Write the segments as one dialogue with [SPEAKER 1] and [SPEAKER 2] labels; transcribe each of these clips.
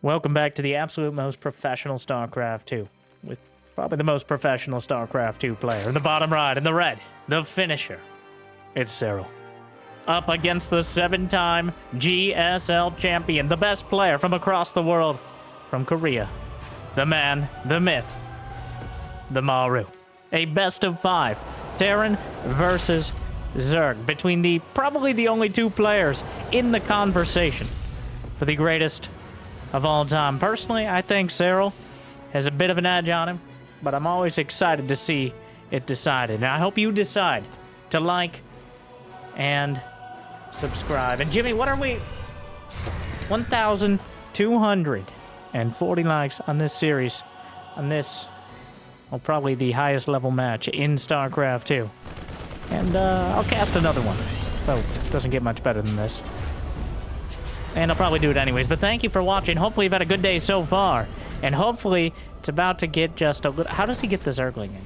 [SPEAKER 1] Welcome back to the absolute most professional StarCraft 2, with probably the most professional StarCraft 2 player. In the bottom right, in the red, the finisher. It's Serral. Up against the 7-time GSL champion, the best player from across the world, from Korea. The man, the myth, the Maru. A best of 5, Terran versus Zerg, between probably the only two players in the conversation for the greatest of all time. Personally, I think Serral has a bit of an edge on him, but I'm always excited to see it decided. And I hope you decide to like and subscribe. And Jimmy, what are we? 1,240 likes on this series, on this, well, probably the highest level match in StarCraft 2. And I'll cast another one, so it doesn't get much better than this. And I'll probably do it anyways, but thank you for watching. Hopefully you've had a good day so far. And hopefully it's about to get just a little... How does he get the Zergling in?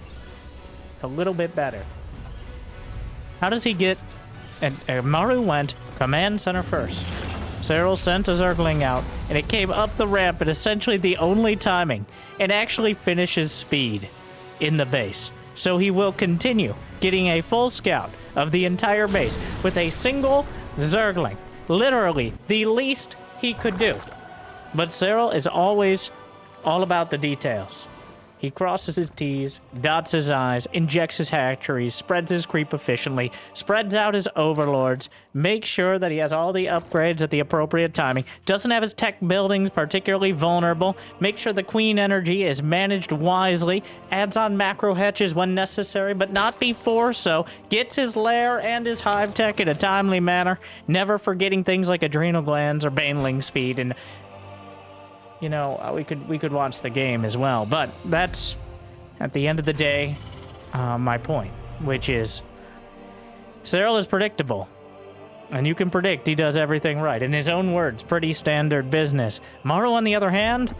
[SPEAKER 1] A little bit better. How does he get... And Maru went command center first. Serral sent a Zergling out, and it came up the ramp at essentially the only timing, and actually finishes speed in the base. So he will continue getting a full scout of the entire base with a single Zergling. Literally, the least he could do. But Serral is always all about the details. He crosses his T's, dots his I's, injects his hatcheries, spreads his creep efficiently, spreads out his overlords, makes sure that he has all the upgrades at the appropriate timing, doesn't have his tech buildings particularly vulnerable, makes sure the queen energy is managed wisely, adds on macro hatches when necessary, but not before so, gets his lair and his hive tech in a timely manner, never forgetting things like adrenal glands or baneling speed, and you know, we could watch the game as well, but that's, at the end of the day, my point, which is, Serral is predictable, and you can predict he does everything right. In his own words, pretty standard business. Maru, on the other hand,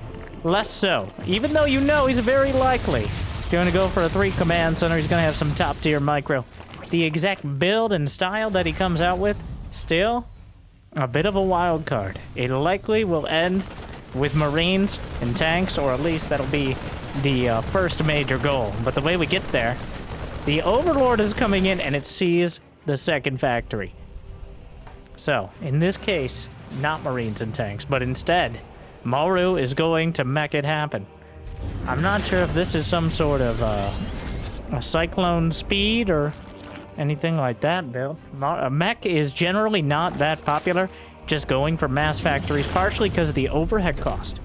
[SPEAKER 1] less so. Even though you know he's very likely going to go for a 3 command center, he's going to have some top-tier micro. The exact build and style that he comes out with, still a bit of a wild card. It likely will end with Marines and tanks, or at least that'll be the first major goal. But the way we get there, the Overlord is coming in and it sees the second factory. So, in this case, not Marines and tanks, but instead, Maru is going to mech it happen. I'm not sure if this is some sort of a cyclone speed or anything like that build. Mech is generally not that popular, just going for mass factories, partially because of the overhead cost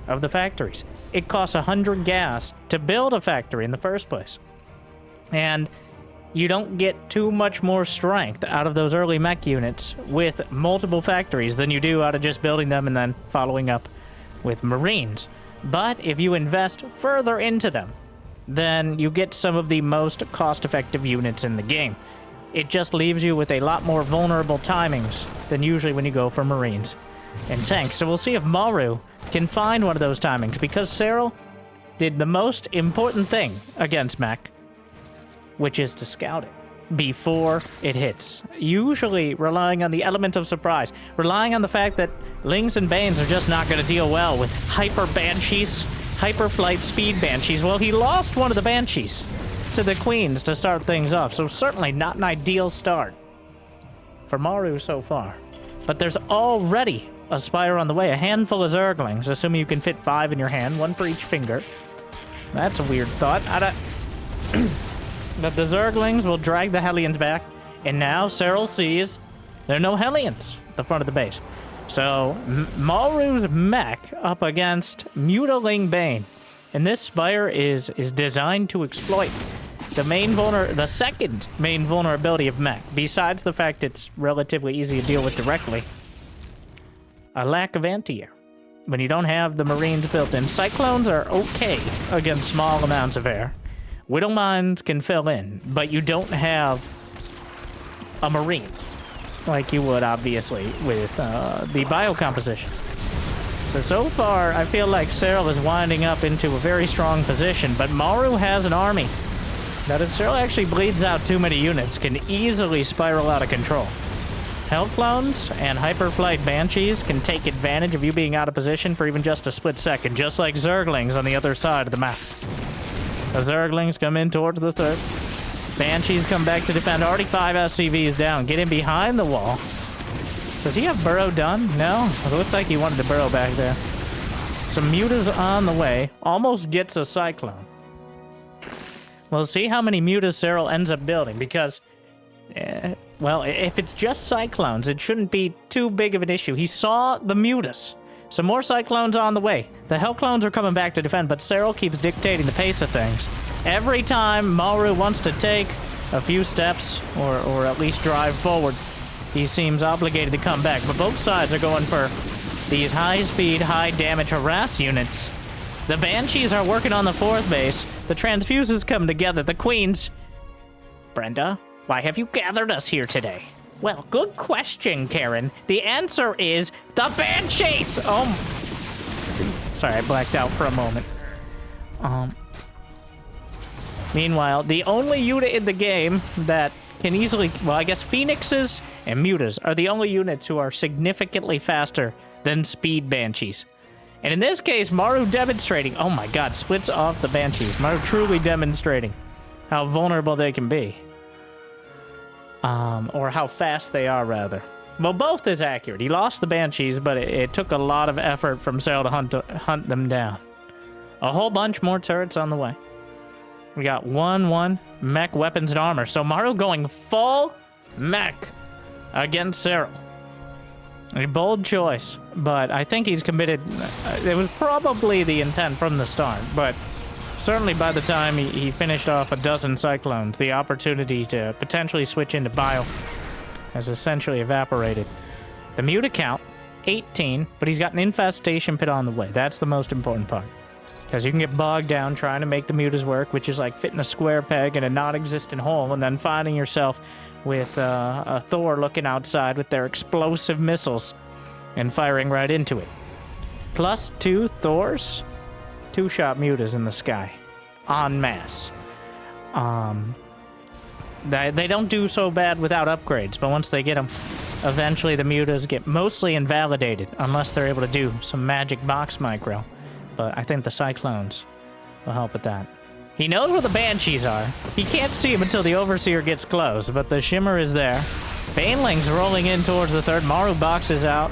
[SPEAKER 1] of the factories. It costs 100 gas to build a factory in the first place. And you don't get too much more strength out of those early mech units with multiple factories than you do out of just building them and then following up with Marines. But if you invest further into them, then you get some of the most cost-effective units in the game. It just leaves you with a lot more vulnerable timings than usually when you go for Marines and tanks. So we'll see if Maru can find one of those timings, because Serral did the most important thing against mech, which is to scout it before it hits. Usually relying on the element of surprise, relying on the fact that Lings and Banes are just not going to deal well with hyper Banshees, hyper flight speed Banshees. Well, he lost one of the Banshees to the Queens to start things off, so certainly not an ideal start for Maru so far. But there's already a Spire on the way, a handful of Zerglings, assuming you can fit 5 in your hand, 1 for each finger. That's a weird thought. But the Zerglings will drag the Hellions back, and now Serral sees there are no Hellions at the front of the base. So Maru's mech up against Mutiling Bane. And this Spire is designed to exploit the second main vulnerability of mech, besides the fact it's relatively easy to deal with directly. A lack of anti-air. When you don't have the Marines built in, Cyclones are okay against small amounts of air. Widow Mines can fill in, but you don't have a Marine like you would, obviously, with the biocomposition. So far, I feel like Serral is winding up into a very strong position, but Maru has an army that if Serral actually bleeds out too many units, can easily spiral out of control. Hell clones and hyperflight banshees can take advantage of you being out of position for even just a split second, just like Zerglings on the other side of the map. The Zerglings come in towards the third. Banshees come back to defend. Already 5 SCVs down. Get in behind the wall. Does he have burrow done? No? It looked like he wanted to burrow back there. Some mutas on the way. Almost gets a cyclone. We'll see how many mutas Serral ends up building, because... well, if it's just cyclones, it shouldn't be too big of an issue. He saw the mutas. Some more cyclones on the way. The hell clones are coming back to defend, but Serral keeps dictating the pace of things. Every time Maru wants to take a few steps, or at least drive forward, he seems obligated to come back. But both sides are going for these high-speed, high-damage harass units. The Banshees are working on the 4th base. The Transfuses come together. The Queens... Brenda, why have you gathered us here today? Well, good question, Karen. The answer is the Banshees! Oh... Sorry, I blacked out for a moment. Meanwhile, the only unit in the game that can easily... Well, I guess Phoenixes and Mutas are the only units who are significantly faster than Speed Banshees. And in this case, Maru demonstrating... Oh my god, splits off the Banshees. Maru truly demonstrating how vulnerable they can be. Or how fast they are, rather. Well, both is accurate. He lost the Banshees, but it took a lot of effort from Serral to hunt them down. A whole bunch more turrets on the way. We got 1-1 mech weapons and armor. So Maru going full mech against Serral. A bold choice, but I think he's committed. It was probably the intent from the start, but certainly by the time he finished off a dozen cyclones, the opportunity to potentially switch into bio has essentially evaporated. The muta count, 18, but he's got an infestation pit on the way. That's the most important part. Because you can get bogged down trying to make the mutas work, which is like fitting a square peg in a non-existent hole, and then finding yourself with a Thor looking outside with their explosive missiles and firing right into it. Plus 2 Thors, 2-shot mutas in the sky, en masse. They don't do so bad without upgrades, but once they get them, eventually the mutas get mostly invalidated, unless they're able to do some magic box micro. But I think the Cyclones will help with that. He knows where the Banshees are. He can't see them until the Overseer gets close, but the Shimmer is there. Baneling's rolling in towards the third. Maru boxes out.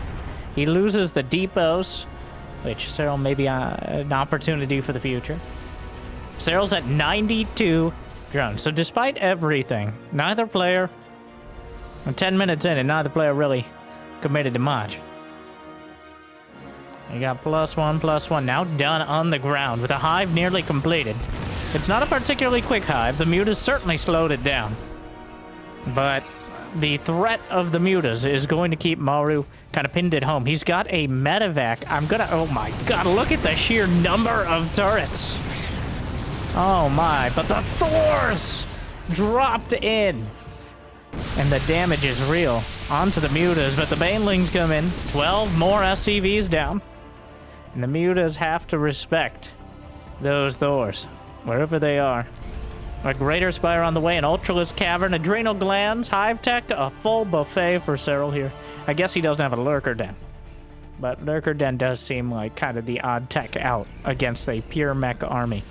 [SPEAKER 1] He loses the depots, which Serral may be an opportunity for the future. Serral's at 92 drones. So despite everything, neither player... 10 minutes in, and neither player really committed to much. You got +1/+1 now done on the ground with a hive nearly completed. It's not a particularly quick hive. The mutas certainly slowed it down. But the threat of the mutas is going to keep Maru kind of pinned at home. He's got a medevac. Oh my god, look at the sheer number of turrets. Oh my, but the Thors dropped in. And the damage is real. Onto the mutas, but the Banelings come in. 12 more SCVs down. And the mutas have to respect those Thors, wherever they are. A Greater Spire on the way, an Ultralisk Cavern, Adrenal Glands, Hive Tech, a full buffet for Serral here. I guess he doesn't have a Lurker Den. But Lurker Den does seem like kind of the odd tech out against a pure mech army.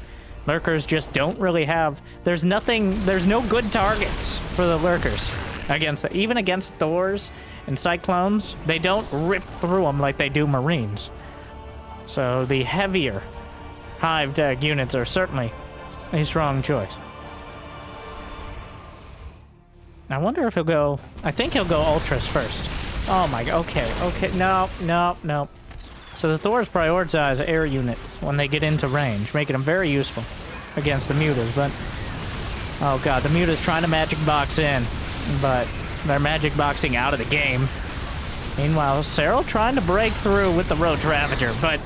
[SPEAKER 1] Lurkers just don't really have... There's no good targets for the Lurkers. Even against Thors and Cyclones, they don't rip through them like they do Marines. So the heavier Hive Tech units are certainly a strong choice. I wonder if he'll go... I think he'll go Ultras first. Oh my god, okay. No. So the Thors prioritize air units when they get into range, making them very useful against the mutas, but... Oh god, the mutas trying to magic box in, but they're magic boxing out of the game. Meanwhile, Serral trying to break through with the Roach Ravager, but...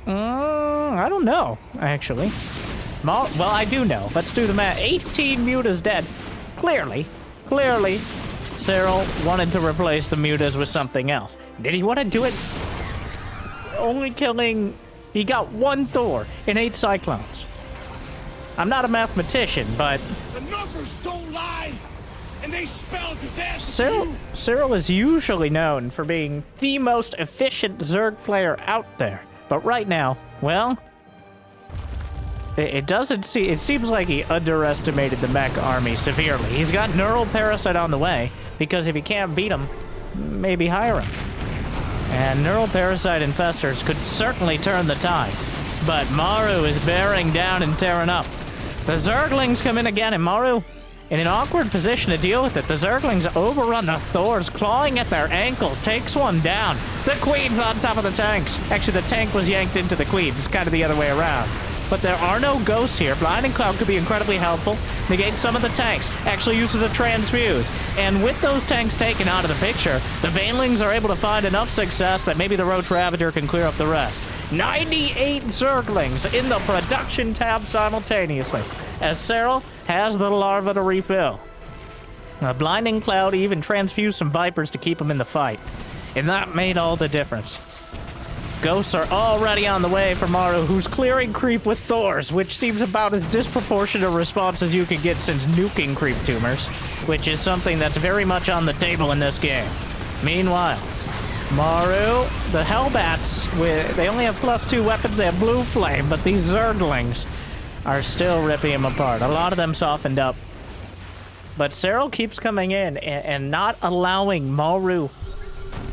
[SPEAKER 1] I don't know, actually. Well, I do know. Let's do the math. 18 mutas dead. Clearly, Serral wanted to replace the mutas with something else. Did he want to do it? Only killing... He got 1 Thor and 8 Cyclones. I'm not a mathematician, but...
[SPEAKER 2] The numbers don't lie! and they spell disaster.
[SPEAKER 1] Serral is usually known for being the most efficient Zerg player out there. But right now, well, it seems like he underestimated the mech army severely. He's got Neural Parasite on the way, because if he can't beat him, maybe hire him. And Neural Parasite infestors could certainly turn the tide. But Maru is bearing down and tearing up. The Zerglings come in again, and Maru, in an awkward position to deal with it. The Zerglings overrun the Thors, clawing at their ankles, takes one down. The Queen's on top of the tanks. Actually, the tank was yanked into the Queen. It's kind of the other way around. But there are no ghosts here. Blinding Cloud could be incredibly helpful. Negates some of the tanks. Actually uses a transfuse. And with those tanks taken out of the picture, the Banelings are able to find enough success that maybe the Roach Ravager can clear up the rest. 98 Zerglings in the production tab simultaneously, as Serral has the larva to refill. A Blinding Cloud even transfused some Vipers to keep them in the fight. And that made all the difference. Ghosts are already on the way for Maru, who's clearing creep with Thors, which seems about as disproportionate a response as you could get since nuking creep tumors, which is something that's very much on the table in this game. Meanwhile, Maru, the Hellbats, they only have +2 weapons, they have Blue Flame, but these Zerglings are still ripping him apart. A lot of them softened up. But Serral keeps coming in and not allowing Maru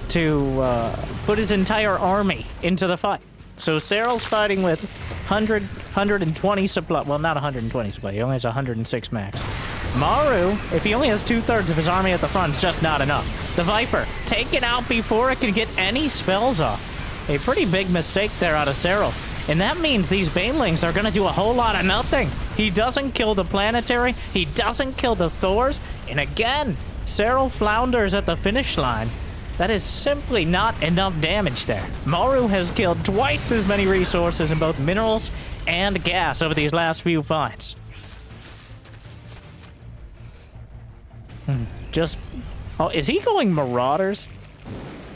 [SPEAKER 1] to put his entire army into the fight. So Serral's fighting with 120 supply. Well, not 120 supply. He only has 106 max. Maru, if he only has 2/3 of his army at the front, it's just not enough. The Viper, take it out before it can get any spells off. A pretty big mistake there out of Serral. And that means these Banelings are going to do a whole lot of nothing. He doesn't kill the Planetary. He doesn't kill the Thors. And again, Serral flounders at the finish line. That is simply not enough damage there. Maru has killed twice as many resources in both minerals and gas over these last few fights. Oh, is he going Marauders?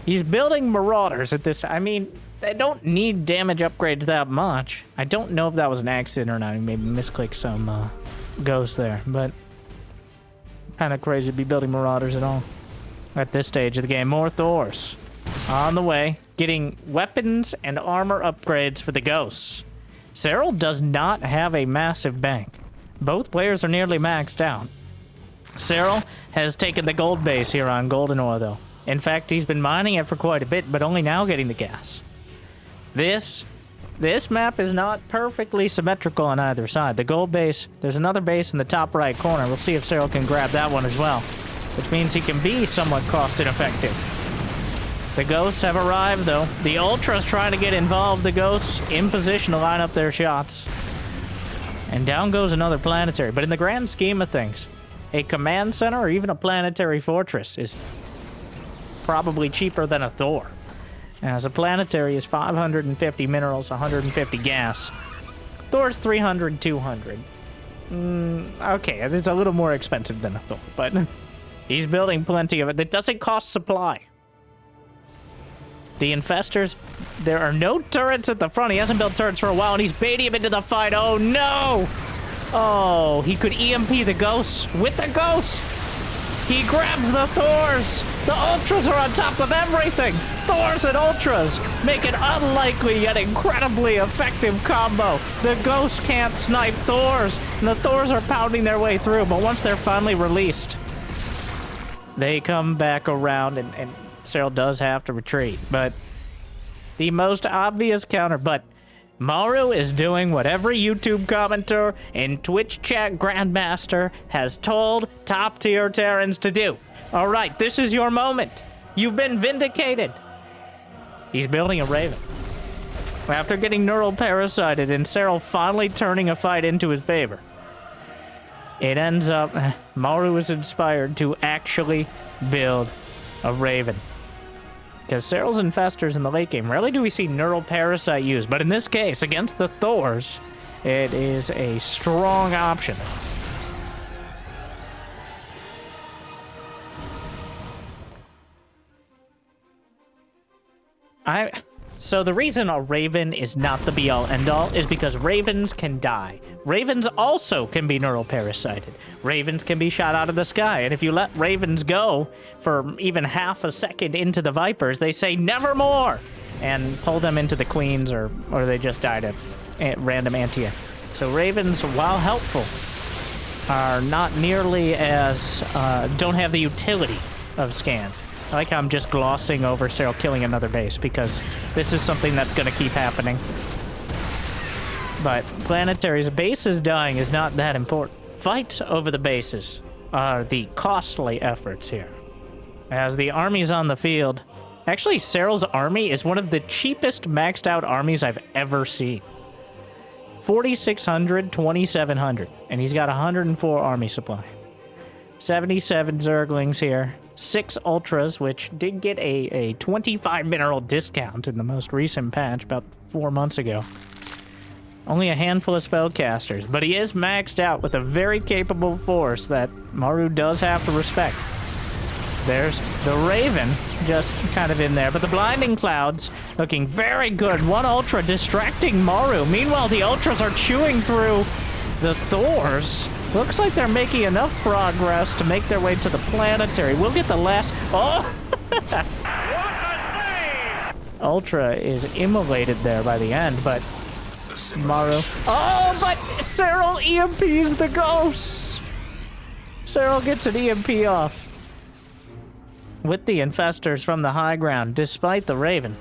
[SPEAKER 1] He's building Marauders at this. I mean, they don't need damage upgrades that much. I don't know if that was an accident or not. He maybe misclicked some ghosts there, but kind of crazy to be building Marauders at all. At this stage of the game, more Thors on the way, getting weapons and armor upgrades for the ghosts. Serral does not have a massive bank. Both players are nearly maxed out. Serral has taken the gold base here on Golden Ore, though. In fact, he's been mining it for quite a bit, but only now getting the gas. This map is not perfectly symmetrical on either side. The gold base, there's another base in the top right corner. We'll see if Serral can grab that one as well, which means he can be somewhat cost-ineffective. The ghosts have arrived, though. The Ultras trying to get involved. The ghosts in position to line up their shots. And down goes another planetary. But in the grand scheme of things, a command center or even a planetary fortress is probably cheaper than a Thor. As a planetary is 550 minerals, 150 gas. Thor's 300, 200. Okay, it's a little more expensive than a Thor, but he's building plenty of it. That doesn't cost supply. The infestors, there are no turrets at the front. He hasn't built turrets for a while, and he's baiting him into the fight. Oh, no! Oh, he could EMP the ghosts with the ghosts. He grabbed the Thors. The Ultras are on top of everything. Thors and Ultras make an unlikely yet incredibly effective combo. The ghosts can't snipe Thors, and the Thors are pounding their way through, but once they're finally released, they come back around, and Serral does have to retreat. But the most obvious counter, but Maru is doing what every YouTube commenter and Twitch chat grandmaster has told top-tier Terrans to do. All right, this is your moment. You've been vindicated. He's building a Raven. After getting neural parasited and Serral finally turning a fight into his favor, it ends up Maru is inspired to actually build a Raven. Because Serral's infestors in the late game, rarely do we see Neural Parasite used, but in this case, against the Thors, it is a strong option. So the reason a Raven is not the be-all, end-all is because Ravens can die. Ravens also can be neuroparasited. Ravens can be shot out of the sky, and if you let Ravens go for even half a second into the Vipers, they say, nevermore! And pull them into the Queens, or they just died at random Antia. So Ravens, while helpful, are not nearly as, don't have the utility of scans. I like how I'm just glossing over Serral killing another base, because this is something that's going to keep happening. But Planetary's bases dying is not that important. Fights over the bases are the costly efforts here. As the armies on the field... Actually, Serral's army is one of the cheapest maxed out armies I've ever seen. 4,600, 2,700, and he's got 104 army supply. 77 Zerglings here. 6 Ultras, which did get a 25 mineral discount in the most recent patch about 4 months ago. Only a handful of spellcasters, but he is maxed out with a very capable force that Maru does have to respect. There's the Raven, just kind of in there, but the Blinding Clouds looking very good. One Ultra distracting Maru. Meanwhile, the Ultras are chewing through the Thors. Looks like they're making enough progress to make their way to the Planetary. We'll get the last... Oh!
[SPEAKER 2] What a name!
[SPEAKER 1] Ultra is immolated there by the end, but... Maru... Oh, but Serral EMPs the ghosts! Serral gets an EMP off. With the Infestors from the high ground, despite the Raven.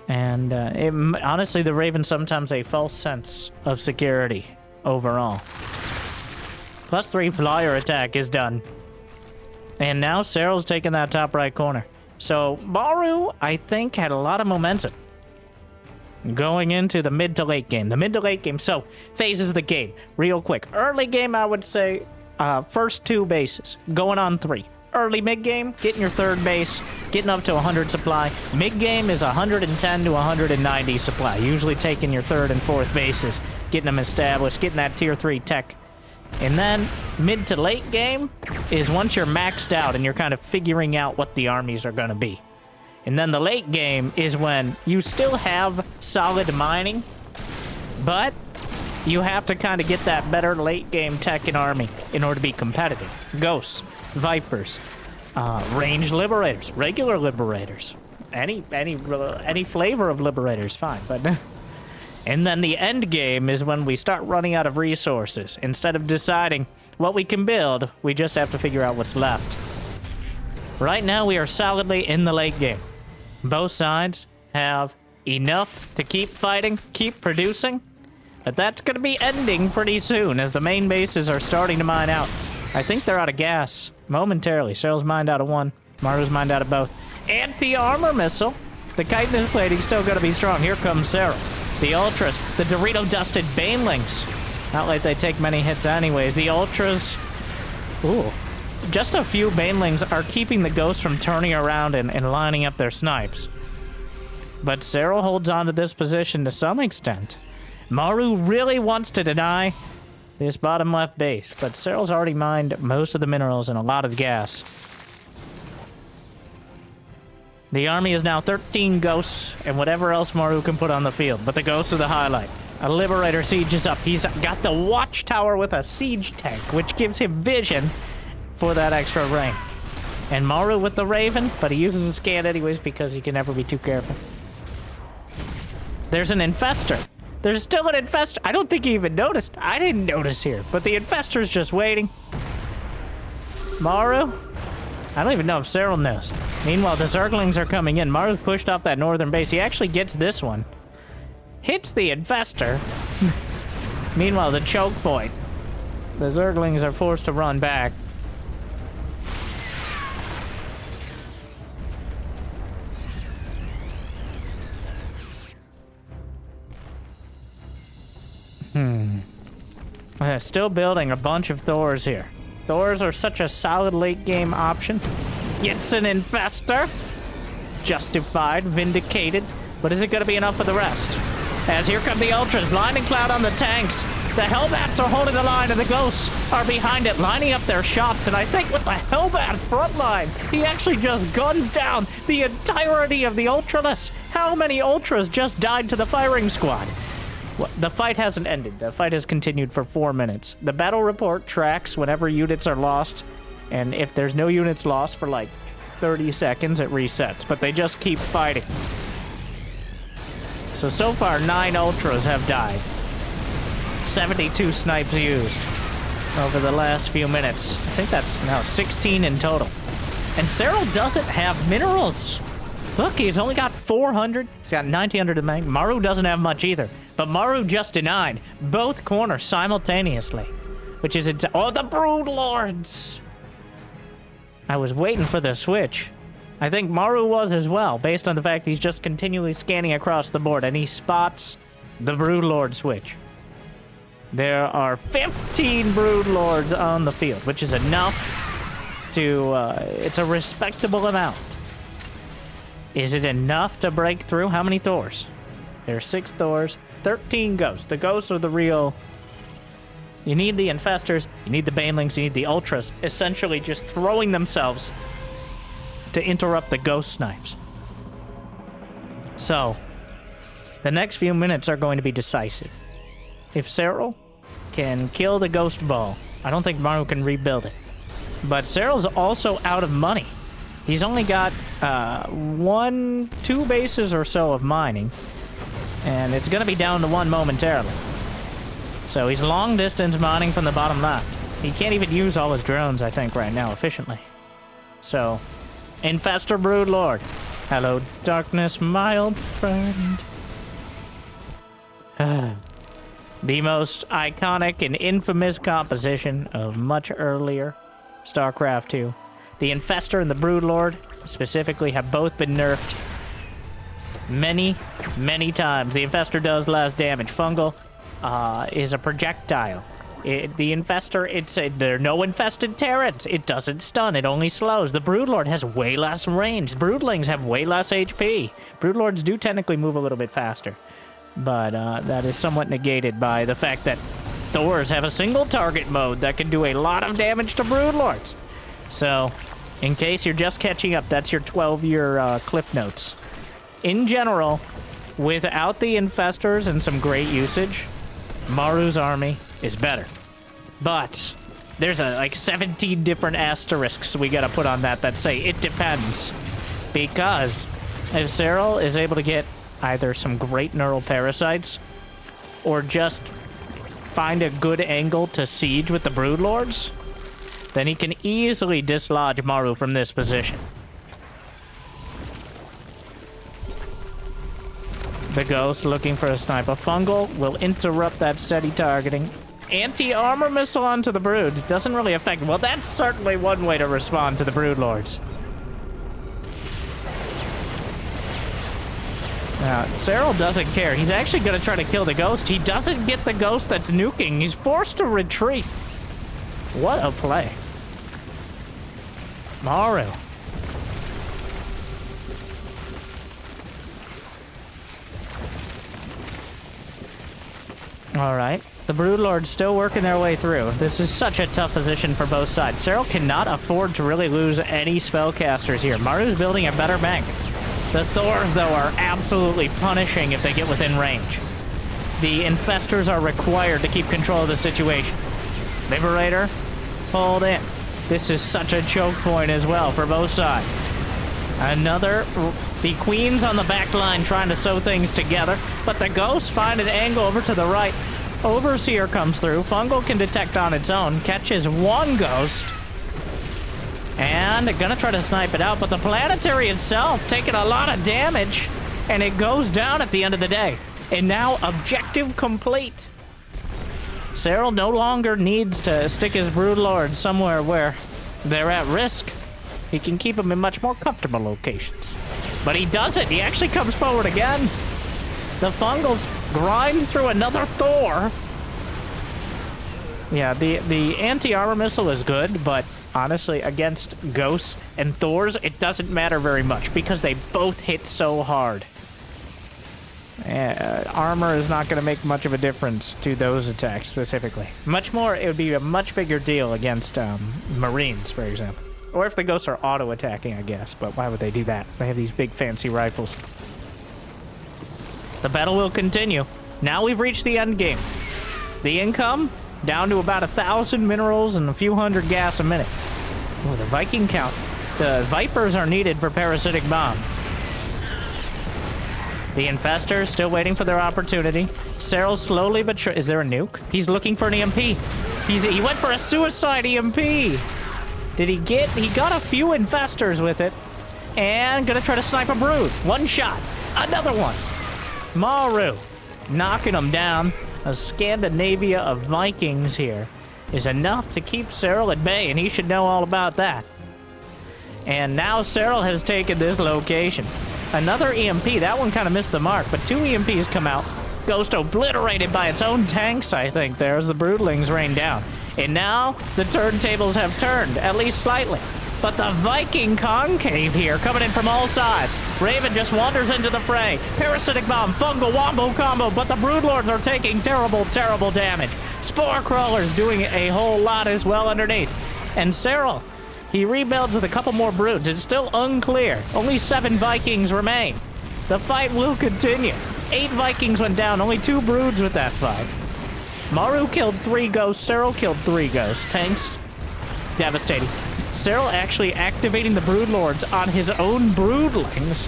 [SPEAKER 1] And honestly, the Raven sometimes a false sense of security overall. +3 flyer attack is done. And now Serral's taking that top right corner. So Maru, I think, had a lot of momentum going into the mid to late game. The mid to late game, so phases of the game, real quick. Early game, I would say, first 2 bases, going on 3. Early mid-game, getting your 3rd base, getting up to 100 supply. Mid-game is 110 to 190 supply, usually taking your 3rd and 4th bases, getting them established, getting that tier 3 tech. And then mid to late game is once you're maxed out and you're kind of figuring out what the armies are going to be. And then the late game is when you still have solid mining, but you have to kind of get that better late game tech and army in order to be competitive. Ghosts, Vipers, ranged Liberators, regular Liberators, any flavor of Liberators, fine. But and then the end game is when we start running out of resources. Instead of deciding what we can build, we just have to figure out what's left. Right now, we are solidly in the late game. Both sides have enough to keep fighting, keep producing. But that's going to be ending pretty soon as the main bases are starting to mine out. I think they're out of gas momentarily. Serral's mined out of 1. Maru's mined out of both. Anti-armor missile. The chitinous plating's still going to be strong. Here comes Serral. The Ultras. The Dorito-dusted Banelings. Not like they take many hits anyways. The Ultras... Ooh. Just a few Banelings are keeping the Ghosts from turning around and lining up their snipes. But Serral holds on to this position to some extent. Maru really wants to deny this bottom left base, but Serral's already mined most of the minerals and a lot of gas. The army is now 13 Ghosts and whatever else Maru can put on the field, but the Ghosts are the highlight. A Liberator siege is up. He's got the Watchtower with a siege tank, which gives him vision for that extra range. And Maru with the Raven, but he uses a scan anyways because he can never be too careful. There's an Infestor. There's still an Infestor. I don't think he even noticed. I didn't notice here, but the Infestor's just waiting. Maru? I don't even know if Serral knows. Meanwhile, the Zerglings are coming in. Maru's pushed off that northern base. He actually gets this one. Hits the Infestor. Meanwhile, the choke point. The Zerglings are forced to run back. Still building a bunch of Thors here. Thors are such a solid late game option. Gets an Infestor. Justified, vindicated. But is it going to be enough for the rest? As here come the Ultras. Blinding Cloud on the tanks. The Hellbats are holding the line, and the Ghosts are behind it, lining up their shots. And I think with the Hellbat front line, he actually just guns down the entirety of the Ultralists. How many Ultras just died to the firing squad? Well, the fight hasn't ended. The fight has continued for 4 minutes. The battle report tracks whenever units are lost, and if there's no units lost for like 30 seconds, it resets. But they just keep fighting. So far, 9 Ultras have died. 72 snipes used over the last few minutes. I think that's now 16 in total. And Serral doesn't have minerals. Look, he's only got 400. He's got 1900 in bank. Maru doesn't have much either. But Maru just denied both corners simultaneously. Which is oh, the Brood Lords! I was waiting for the switch. I think Maru was as well, based on the fact he's just continually scanning across the board, and he spots the Brood Lord switch. There are 15 Brood Lords on the field, which is enough to, it's a respectable amount. Is it enough to break through? How many Thors? There are 6 Thors, 13 Ghosts. The Ghosts are the real... You need the Infestors, you need the Banelings, you need the Ultras, essentially just throwing themselves to interrupt the Ghost snipes. So, the next few minutes are going to be decisive. If Serral can kill the Ghost Ball, I don't think Maru can rebuild it. But Serral's also out of money. He's only got 2 bases or so of mining, and it's going to be down to 1 momentarily. So he's long distance mining from the bottom left. He can't even use all his drones, I think, right now efficiently. So, Infestor Brood Lord. Hello, darkness, my old friend. The most iconic and infamous composition of much earlier StarCraft 2. The Infestor and the Brood Lord, specifically, have both been nerfed many, many times. The Infestor does less damage. Fungal is a projectile. The Infestor, there are no infested Terrans. It doesn't stun, it only slows. The Broodlord has way less range. Broodlings have way less HP. Broodlords do technically move a little bit faster, but that is somewhat negated by the fact that Thors have a single target mode that can do a lot of damage to Broodlords. So, in case you're just catching up, that's your 12-year clip notes. In general, without the Infestors and some great usage, Maru's army is better. But there's like 17 different asterisks we gotta put on that say it depends. Because if Serral is able to get either some great neural parasites or just find a good angle to siege with the Broodlords, then he can easily dislodge Maru from this position. The Ghost looking for a sniper. Fungal will interrupt that steady targeting. Anti-armor missile onto the Broods doesn't really affect... Well, that's certainly one way to respond to the Broodlords. Now, Serral doesn't care. He's actually going to try to kill the Ghost. He doesn't get the Ghost that's nuking. He's forced to retreat. What a play. Maru. Alright. The Broodlords still working their way through. This is such a tough position for both sides. Serral cannot afford to really lose any spellcasters here. Maru's building a better bank. The Thors, though, are absolutely punishing if they get within range. The Infestors are required to keep control of the situation. Liberator, hold in. This is such a choke point as well for both sides. The Queen's on the back line trying to sew things together, but the Ghosts find an angle over to the right. Overseer comes through. Fungal can detect on its own, catches 1 Ghost, and gonna try to snipe it out, but the Planetary itself taking a lot of damage, and it goes down at the end of the day. And now objective complete. Serral no longer needs to stick his Broodlord somewhere where they're at risk. He can keep them in much more comfortable locations. But he doesn't. He actually comes forward again. The Fungals grind through another Thor. Yeah, the anti-armor missile is good, but honestly, against Ghosts and Thors, it doesn't matter very much because they both hit so hard. Armor is not going to make much of a difference to those attacks specifically. Much more, it would be a much bigger deal against Marines, for example. Or if the ghosts are auto-attacking, I guess. But why would they do that? They have these big fancy rifles. The battle will continue. Now we've reached the end game. The income, down to about 1,000 minerals and a few hundred gas a minute. Oh, the Viking count. The Vipers are needed for parasitic bomb. The Infestors still waiting for their opportunity. Serral slowly but sure. Is there a nuke? He's looking for an EMP. He went for a suicide EMP. Did he get? He got a few Infestors with it. And gonna try to snipe a brood. One shot. Another one. Maru knocking him down. A Scandinavia of Vikings here is enough to keep Serral at bay, and he should know all about that. And now Serral has taken this location. Another EMP. That one kind of missed the mark, but 2 EMPs come out. Ghost obliterated by its own tanks, I think, there as the broodlings rain down. And now the turntables have turned, at least slightly. But the Viking concave here, coming in from all sides. Raven just wanders into the fray. Parasitic bomb, fungal wombo combo, but the broodlords are taking terrible, terrible damage. Spore crawlers doing a whole lot as well underneath. And Serral, he rebuilds with a couple more broods. It's still unclear. Only 7 Vikings remain. The fight will continue. 8 Vikings went down, only 2 broods with that fight. Maru killed 3 ghosts, Serral killed 3 ghosts. Tanks, devastating. Serral actually activating the broodlords on his own broodlings.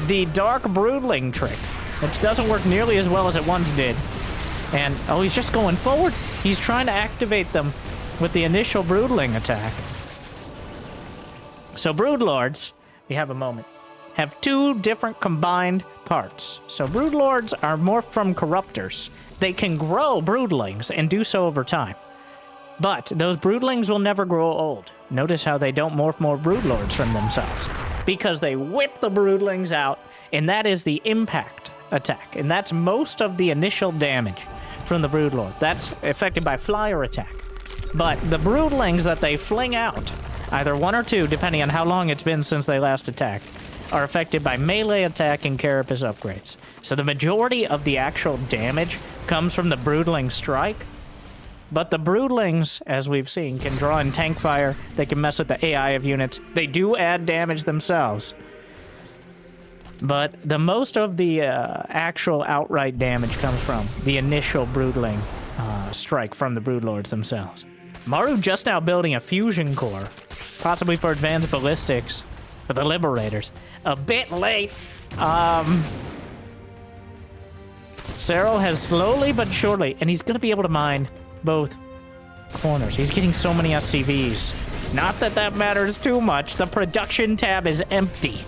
[SPEAKER 1] The dark broodling trick, which doesn't work nearly as well as it once did. And, oh, he's just going forward. He's trying to activate them with the initial broodling attack. So broodlords, we have a moment, have 2 different combined parts. So broodlords are morphed from corruptors. They can grow broodlings and do so over time. But those broodlings will never grow old. Notice how they don't morph more broodlords from themselves. Because they whip the broodlings out, and that is the impact attack. And that's most of the initial damage from the broodlord. That's affected by flyer attack. But the broodlings that they fling out, either 1 or 2, depending on how long it's been since they last attacked, are affected by melee attack and carapace upgrades. So the majority of the actual damage comes from the broodling strike. But the broodlings, as we've seen, can draw in tank fire. They can mess with the AI of units. They do add damage themselves. But the most of the actual outright damage comes from the initial broodling strike from the broodlords themselves. Maru just now building a fusion core, possibly for advanced ballistics for the Liberators. A bit late. Serral has slowly but surely, and he's going to be able to mine both corners. He's getting so many SCVs. Not that that matters too much. The production tab is empty.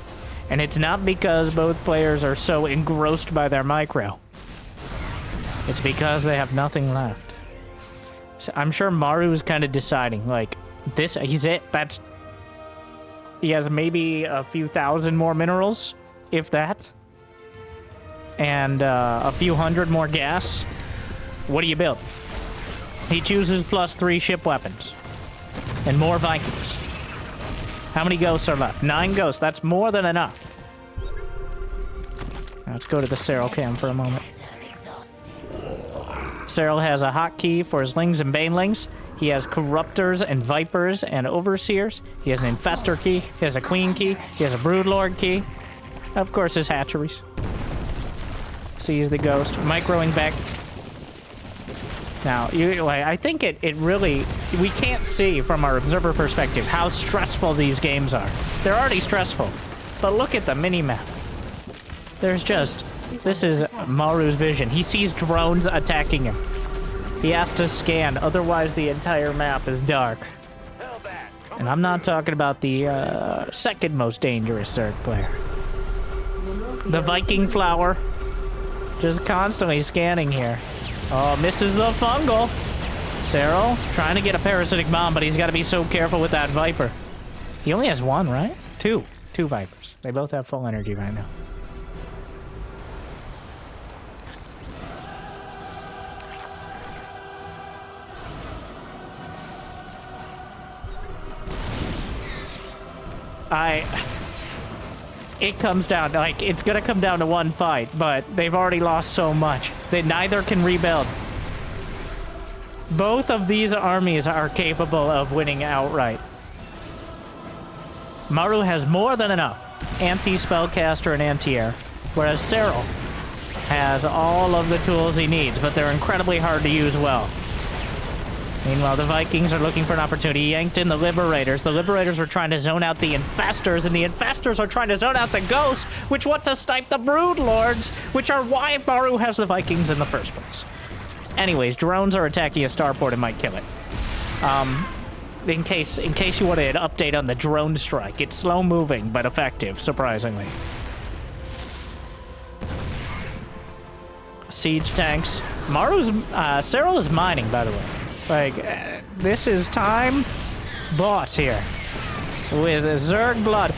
[SPEAKER 1] And it's not because both players are so engrossed by their micro. It's because they have nothing left. So I'm sure Maru is kind of deciding, like, this, he's it. That's, he has maybe a few thousand more minerals, if that. And a few hundred more gas. What do you build? He chooses +3 ship weapons. And more Vikings. How many ghosts are left? 9 ghosts. That's more than enough. Now let's go to the Serral cam for a moment. Serral has a hotkey for his lings and banelings. He has corruptors and vipers and overseers. He has an infestor key. He has a queen key. He has a broodlord key. Of course, his hatcheries. Sees the ghost. Microing back. Now, I think it really, we can't see from our observer perspective how stressful these games are. They're already stressful, but look at the minimap. There's just, this is Maru's vision. He sees drones attacking him. He has to scan, otherwise the entire map is dark. And I'm not talking about the second most dangerous Zerg player. The Viking flower, just constantly scanning here. Oh, misses the fungal. Serral trying to get a parasitic bomb, but he's got to be so careful with that Viper. He only has 1, right? 2. 2 Vipers. They both have full energy right now. it comes down, like, it's gonna come down to one fight, but they've already lost so much that neither can rebuild. Both of these armies are capable of winning outright. Maru has more than enough anti-spellcaster and anti-air, whereas Serral has all of the tools he needs, but they're incredibly hard to use well. Meanwhile, the Vikings are looking for an opportunity. He yanked in the Liberators. The Liberators were trying to zone out the Infestors, and the Infestors are trying to zone out the Ghosts, which want to snipe the Broodlords, which are why Maru has the Vikings in the first place. Anyways, drones are attacking a starport and might kill it. In case you wanted an update on the drone strike, it's slow-moving, but effective, surprisingly. Siege tanks. Serral is mining, by the way. Like, this is time bought here. With Zerg blood.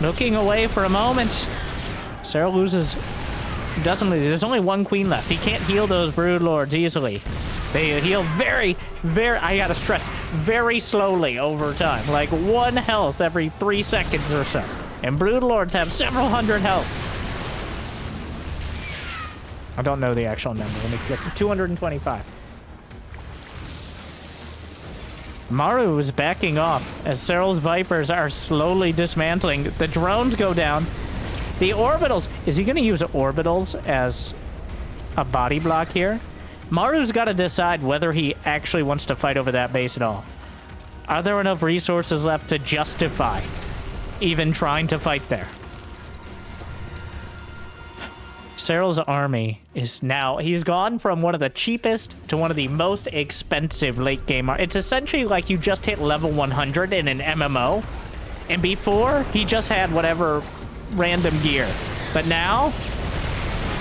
[SPEAKER 1] Looking away for a moment. Serral loses... Doesn't lose. There's only one queen left. He can't heal those Broodlords easily. They heal very, I gotta stress, very slowly over time. Like 1 health every 3 seconds or so. And Broodlords have several hundred health. I don't know the actual number. Let me click. 225. Maru is backing off as Serral's Vipers are slowly dismantling. The drones go down. The orbitals. Is he going to use orbitals as a body block here? Maru's got to decide whether he actually wants to fight over that base at all. Are there enough resources left to justify even trying to fight there? Serral's army is now... He's gone from one of the cheapest to one of the most expensive late game. It's essentially like you just hit level 100 in an MMO. And before, he just had whatever random gear. But now,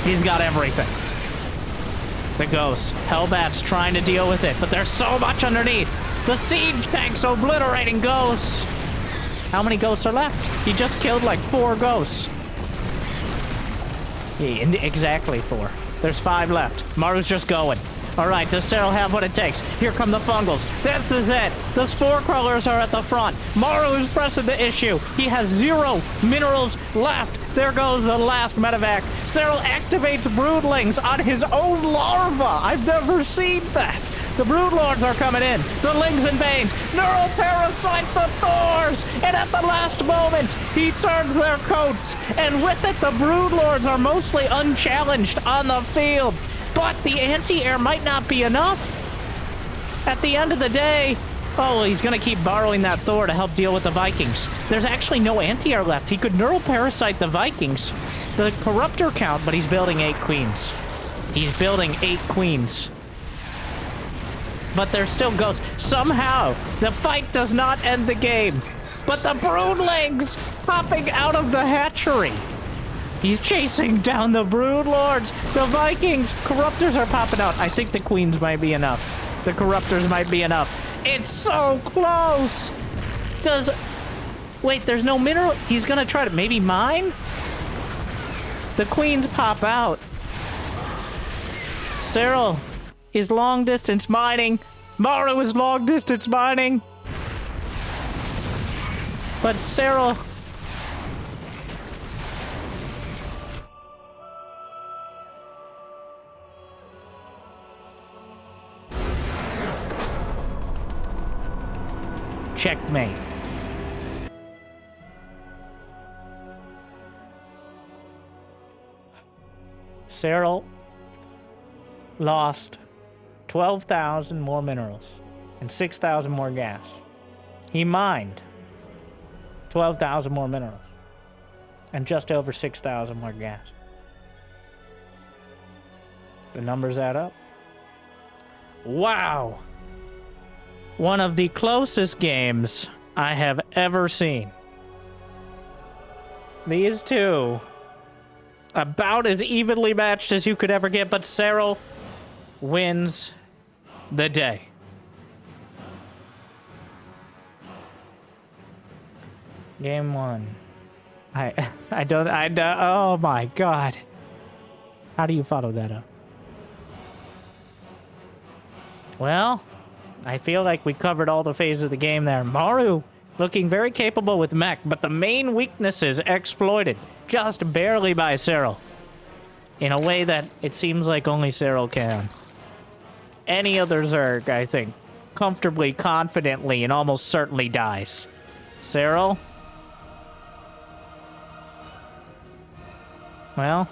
[SPEAKER 1] he's got everything. The Ghosts. Hellbat's trying to deal with it, but there's so much underneath. The siege tanks obliterating Ghosts. How many Ghosts are left? He just killed like 4 Ghosts. Yeah, exactly 4. There's 5 left. Maru's just going. All right, does Serral have what it takes? Here come the Fungals. This is it. The Spore Crawlers are at the front. Maru is pressing the issue. He has 0 minerals left. There goes the last medevac. Serral activates Broodlings on his own larva. I've never seen that. The Broodlords are coming in. The Lings and Banes. Neural parasites the Thors. And at the last moment, he turns their coats. And with it, the Broodlords are mostly unchallenged on the field. But the anti-air might not be enough. At the end of the day... Oh, he's going to keep borrowing that Thor to help deal with the Vikings. There's actually no anti-air left. He could neural parasite the Vikings. The Corruptor count, but he's building 8 queens. He's building 8 queens. But there's still Ghosts. Somehow, the fight does not end the game. But the Broodlings popping out of the hatchery. He's chasing down the Broodlords. The Vikings. Corruptors are popping out. I think the queens might be enough. The Corruptors might be enough. It's so close. Wait, there's no mineral. He's gonna try to maybe mine? The queens pop out. Serral is long distance mining. Maru is long distance mining. But Serral... Checkmate. Serral lost 12,000 more minerals and 6,000 more gas. He mined 12,000 more minerals and just over 6,000 more gas. The numbers add up. Wow! One of the closest games I have ever seen. These two, about as evenly matched as you could ever get, but Serral wins the day. Game 1. I don't, oh my God. How do you follow that up? Well, I feel like we covered all the phases of the game there. Maru Looking very capable with mech, but the main weaknesses exploited just barely by Serral. In a way that it seems like only Serral can. Any other Zerg, I think, comfortably, confidently, and almost certainly dies. Serral? Well,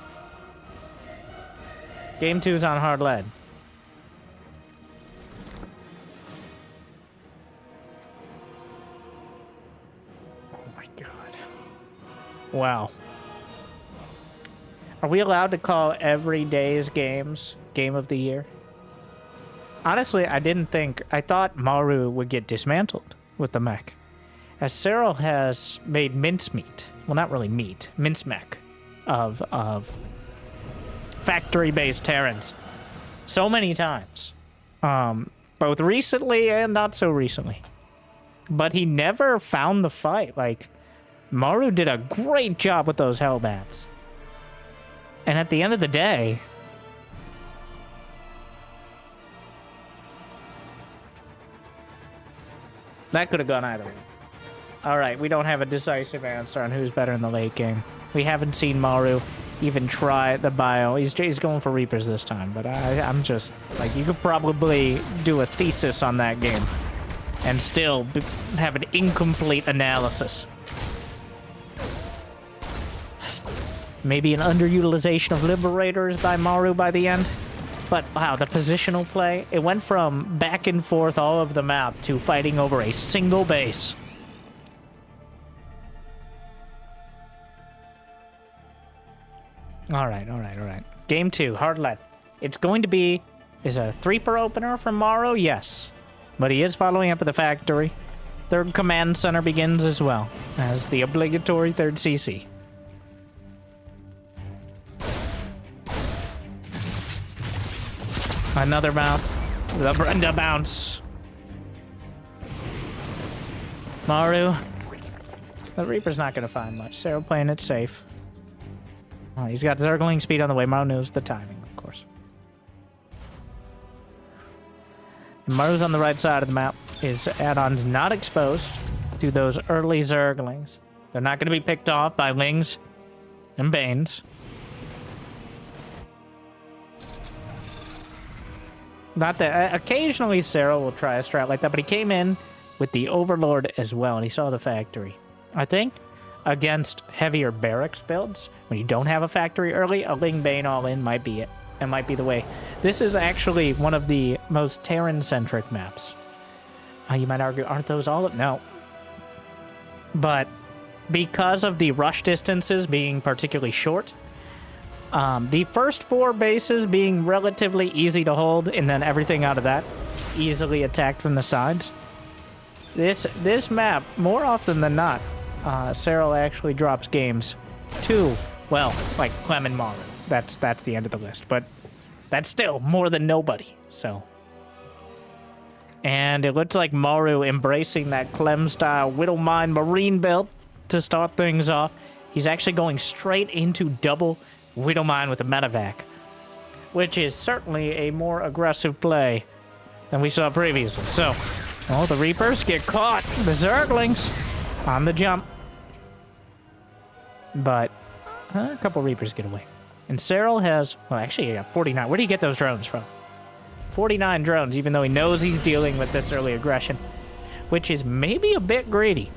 [SPEAKER 1] game 2's on hard lead. Oh my god. Wow. Are we allowed to call every day's games Game of the Year? Honestly, I didn't think... I thought Maru would get dismantled with the mech. As Serral has made mincemeat. Well, not really meat. Mince mech. Of factory-based Terrans so many times, both recently and not so recently. But he never found the fight. Like, Maru did a great job with those Hellbats. And at the end of the day, that could have gone either way. All right, we don't have a decisive answer on who's better in the late game. We haven't seen Maru even try the bio. He's going for Reapers this time, but I'm just... Like, you could probably do a thesis on that game and still have an incomplete analysis. Maybe an underutilization of Liberators by Maru by the end. But, wow, the positional play, it went from back and forth all over the map to fighting over a single base. All right. Game 2, hard lead. It's going to be... Is a 3-per opener from Maru? Yes. But he is following up at the factory. Third command center begins as well as the obligatory third CC. Another bounce. The Brenda bounce. Maru. The Reaper's not going to find much. Serral playing it safe. Oh, he's got Zergling speed on the way. Maru knows the timing, of course. And Maru's on the right side of the map. His add-ons not exposed to those early Zerglings. They're not going to be picked off by Lings and Banes. Not that... occasionally Serral will try a strat like that, but he came in with the Overlord as well, and he saw the factory. I think against heavier barracks builds, when you don't have a factory early, a Ling Bane all-in might be it. It might be the way. This is actually one of the most Terran-centric maps. You might argue, aren't those all... No. But because of the rush distances being particularly short, the first 4 bases being relatively easy to hold, and then everything out of that easily attacked from the sides. This map, more often than not, Serral actually drops games to, well, like Clem and Maru. That's the end of the list, but that's still more than nobody, so. And it looks like Maru embracing that Clem-style Widowmine Marine build to start things off. He's actually going straight into double Widowmine with a medevac, which is certainly a more aggressive play than we saw previously. So, oh, the Reapers get caught. The Zerglings on the jump. But a couple Reapers get away. And Serral has, well, actually, he got 49. Where do you get those drones from? 49 drones, even though he knows he's dealing with this early aggression, which is maybe a bit greedy.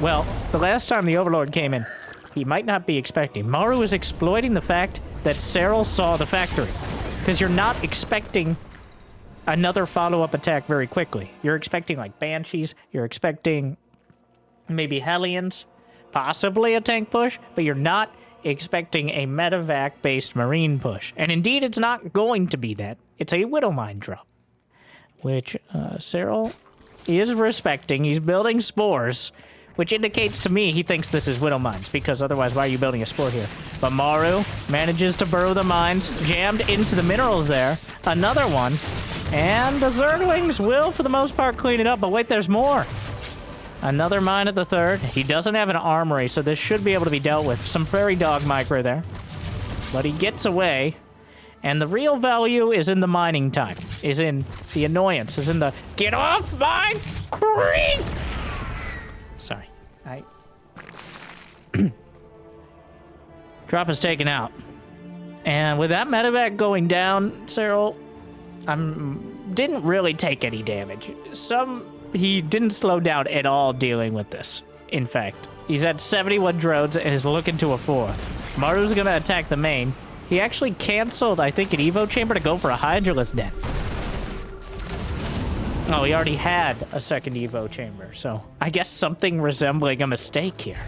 [SPEAKER 1] Well, the last time the Overlord came in, he might not be expecting. Maru is exploiting the fact that Serral saw the factory, because you're not expecting another follow-up attack very quickly. You're expecting, like, Banshees. You're expecting maybe Hellions, possibly a tank push, but you're not expecting a medevac-based Marine push. And indeed, it's not going to be that. It's a Widowmine drop, which Serral is respecting. He's building spores, which indicates to me he thinks this is Widowmines, because otherwise, why are you building a spore here? But Maru manages to burrow the mines, jammed into the minerals there. Another one. And the Zerglings will, for the most part, clean it up. But wait, there's more. Another mine at the third. He doesn't have an armory, so this should be able to be dealt with. Some Prairie Dog Mike right there. But he gets away. And the real value is in the mining time. is in the annoyance, is in the get off my screen. Sorry, Drop is taken out. And with that medevac going down, Serral didn't really take any damage. He didn't slow down at all dealing with this. In fact, he's at 71 drones and is looking to a 4. Maru's gonna attack the main. He actually canceled, I think, an Evo chamber to go for a Hydralisk Den. Oh, he already had a second Evo chamber, so I guess something resembling a mistake here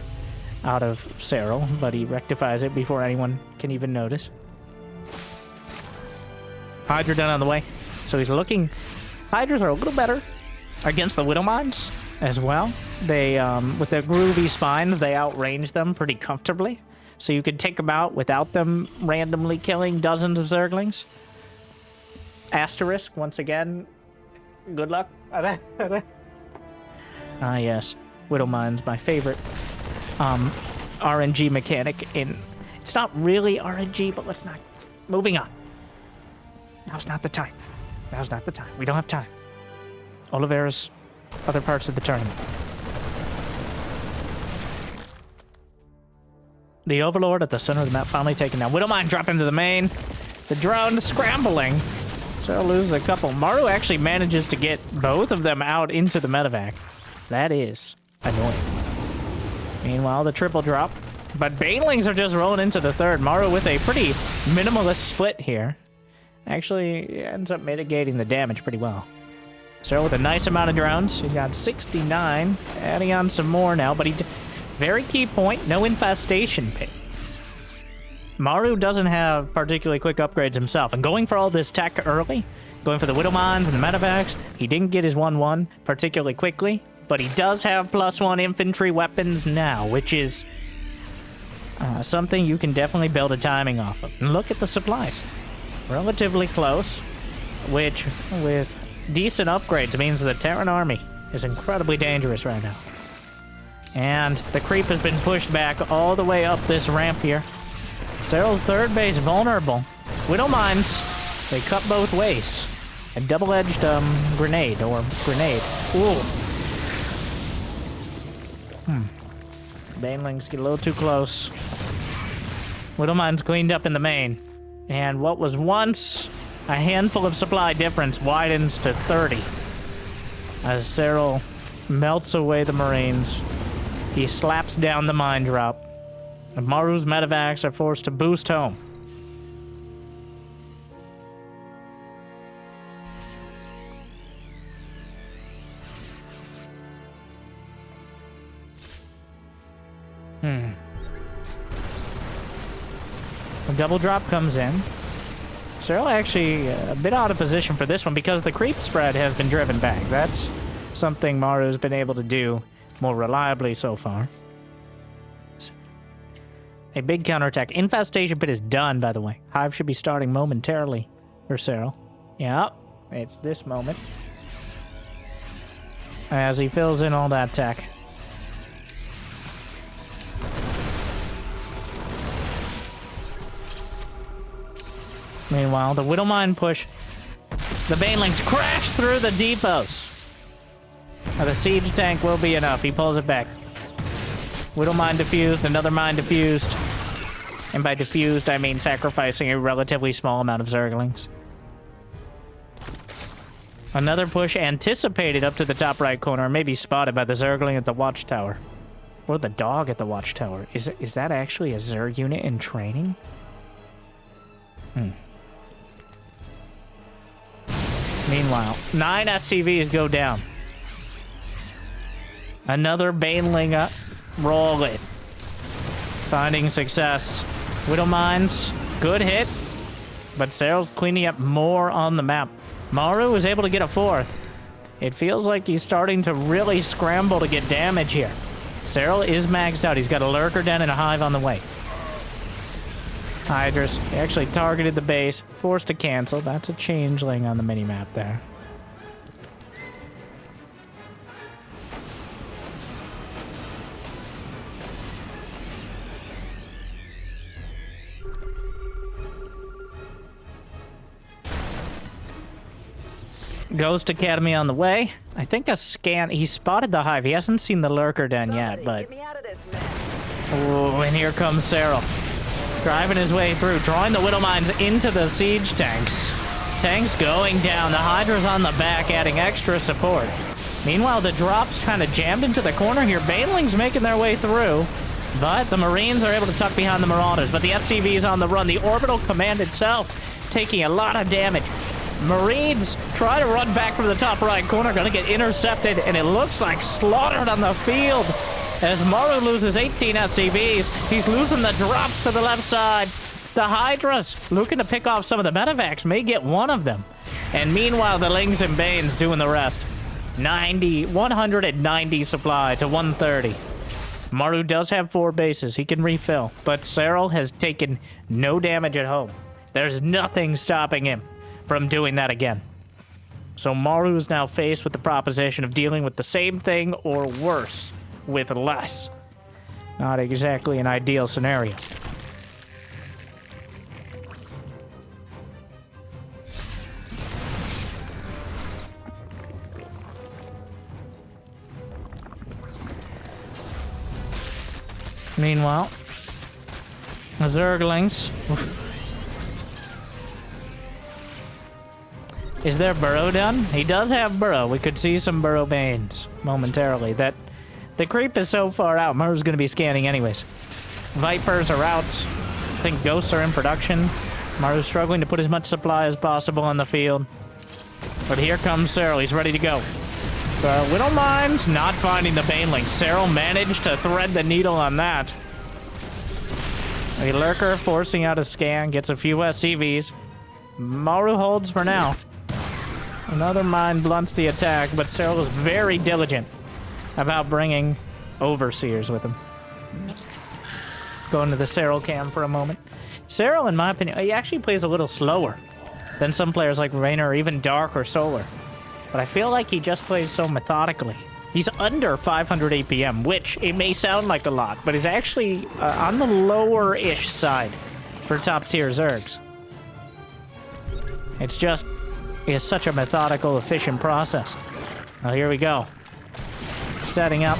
[SPEAKER 1] out of Serral, but he rectifies it before anyone can even notice. Hydra Den on the way. So he's looking... Hydras are a little better against the Widow Mines as well. They, with their groovy spines, they outrange them pretty comfortably. So you can take them out without them randomly killing dozens of Zerglings. Asterisk, once again, good luck. Ah, yes. Widow Mines, my favorite RNG mechanic in... It's not really RNG, but let's not... Moving on. Now's not the time. Now's not the time. We don't have time. Oliveira's other parts of the tournament. The Overlord at the center of the map finally taken down. Widowmine drop into the main. The drone scrambling. So loses a couple. Maru actually manages to get both of them out into the medevac. That is annoying. Meanwhile, the triple drop. But Banelings are just rolling into the third. Maru with a pretty minimalist split here. Actually ends up mitigating the damage pretty well. So with a nice amount of drones. He's got 69. Adding on some more now, but very key point, no infestation pit. Maru doesn't have particularly quick upgrades himself, and going for all this tech early, going for the Widow Mines and the medevacs, he didn't get his 1-1 particularly quickly, but he does have +1 infantry weapons now, which is something you can definitely build a timing off of. And look at the supplies. Relatively close, which with decent upgrades means the Terran army is incredibly dangerous right now. And the creep has been pushed back all the way up this ramp here. Serral's third base vulnerable. Widow Mines, they cut both ways. A double-edged grenade, or grenade. Ooh. Banelings get a little too close. Widow Mines cleaned up in the main. And what was once a handful of supply difference widens to 30. As Serral melts away the Marines. He slaps down the mine drop. And Maru's medevacs are forced to boost home. A double drop comes in. Serral actually a bit out of position for this one because the creep spread has been driven back. That's something Maru's been able to do more reliably so far. A big counterattack. Infestation pit is done, by the way. Hive should be starting momentarily for Serral. Yep, it's this moment. As he fills in all that tech. Meanwhile, the Widow Mine push. The Banelings crash through the depots. Now, the siege tank will be enough. He pulls it back. Widow Mine diffused, another mine diffused. And by diffused, I mean sacrificing a relatively small amount of Zerglings. Another push anticipated up to the top right corner, maybe spotted by the Zergling at the watchtower. Or the dog at the watchtower. Is that actually a Zerg unit in training? Meanwhile, 9 SCVs go down. Another Baneling roll it. Finding success. Widow Mines, good hit. But Serral's cleaning up more on the map. Maru is able to get a 4th. It feels like he's starting to really scramble to get damage here. Serral is maxed out. He's got a Lurker Den and a Hive on the way. Hydras, he actually targeted the base, forced to cancel. That's a changeling on the minimap there. Ghost Academy on the way. I think a scan... He spotted the hive. He hasn't seen the lurker den yet, but... Oh, and here comes Serral. Driving his way through, drawing the Widow Mines into the siege tanks. Tanks going down. The Hydra's on the back, adding extra support. Meanwhile, the drop's kind of jammed into the corner here. Banelings making their way through. But the Marines are able to tuck behind the Marauders. But the SCV is on the run. The Orbital Command itself taking a lot of damage. Marines try to run back from the top right corner. Going to get intercepted. And it looks like slaughtered on the field. As Maru loses 18 SCVs. He's losing the drops to the left side. The Hydras looking to pick off some of the medevacs. May get one of them. And meanwhile, the Lings and Banes doing the rest. 190 supply to 130. Maru does have 4 bases. He can refill. But Serral has taken no damage at home. There's nothing stopping him from doing that again. So Maru is now faced with the proposition of dealing with the same thing or worse with less. Not exactly an ideal scenario. Meanwhile, the Zerglings. Is there burrow done? He does have burrow. We could see some burrow banes momentarily. That the creep is so far out, Maru's going to be scanning anyways. Vipers are out. I think ghosts are in production. Maru's struggling to put as much supply as possible on the field. But here comes Serral. He's ready to go. The Widow Mines not finding the Baneling. Serral managed to thread the needle on that. A Lurker forcing out a scan, gets a few SCVs. Maru holds for now. Another mine blunts the attack, but Serral is very diligent about bringing Overseers with him. Going to the Serral cam for a moment. Serral, in my opinion, he actually plays a little slower than some players like Raynor or even Dark or Solar. But I feel like he just plays so methodically. He's under 500 APM, which it may sound like a lot, but is actually on the lower-ish side for top-tier Zergs. It's such a methodical, efficient process. Well, here we go. Setting up.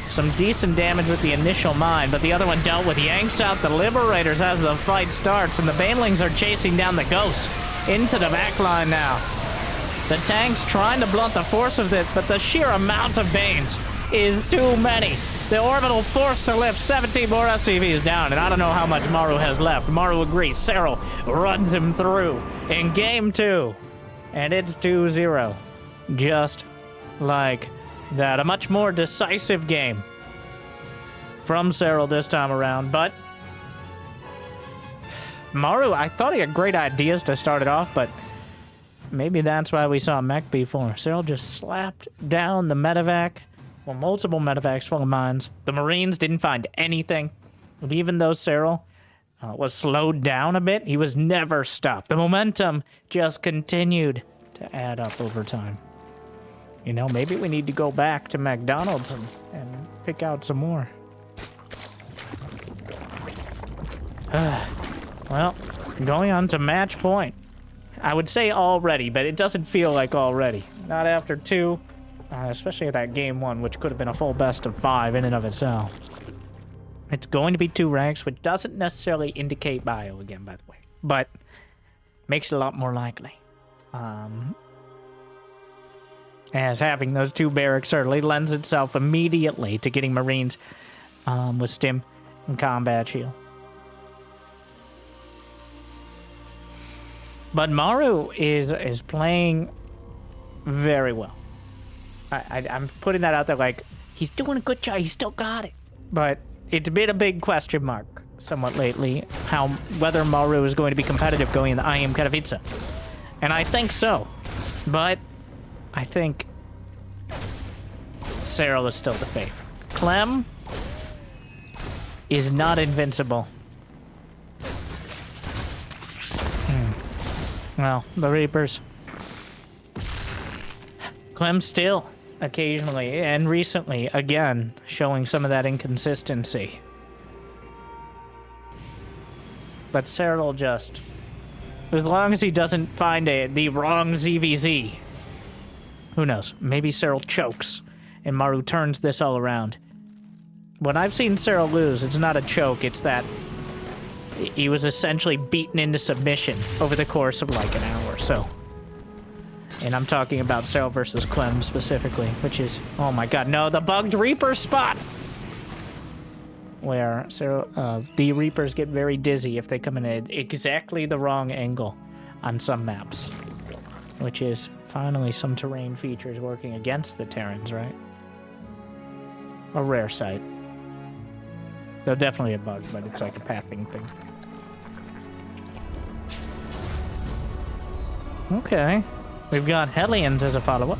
[SPEAKER 1] Some decent damage with the initial mine, but the other one dealt with. Yanks out the Liberators as the fight starts, and the Banelings are chasing down the Ghosts. Into the backline now. The tanks trying to blunt the force of it, but the sheer amount of Banes is too many. The Orbital forced to lift 17 more SCVs down, and I don't know how much Maru has left. Maru agrees. Serral runs him through in game 2, and it's 2-0. Just like that. A much more decisive game from Serral this time around, but Maru, I thought he had great ideas to start it off, but maybe that's why we saw Mech before. Serral just slapped down the medevac. Well, multiple medevacs full of mines. The Marines didn't find anything. Even though Serral was slowed down a bit, he was never stopped. The momentum just continued to add up over time. You know, maybe we need to go back to McDonald's and pick out some more. Well, going on to match point. I would say already, but it doesn't feel like already. Not after 2, especially at that game 1, which could have been a full best of 5 in and of itself. It's going to be 2 ranks, which doesn't necessarily indicate bio again, by the way, but makes it a lot more likely. As having those 2 barracks certainly lends itself immediately to getting Marines with stim and combat shield. But Maru is playing very well. I'm putting that out there like, he's doing a good job, he's still got it. But it's been a big question mark somewhat lately, whether Maru is going to be competitive going in the IM Katowice. And I think so. But I think Serral is still the favorite. Clem is not invincible. Well, the Reapers. Clem still, occasionally, and recently, again, showing some of that inconsistency. But Serral just As long as he doesn't find the wrong ZVZ. Who knows? Maybe Serral chokes, and Maru turns this all around. When I've seen Serral lose, it's not a choke, it's that he was essentially beaten into submission over the course of like an hour or so. And I'm talking about Serral versus Clem specifically, which is, oh my god, no, the bugged Reaper spot! Where Serral, the Reapers get very dizzy if they come in at exactly the wrong angle on some maps. Which is finally some terrain features working against the Terrans, right? A rare sight. Though definitely a bug, but it's like a pathing thing. Okay. We've got Hellions as a follow-up.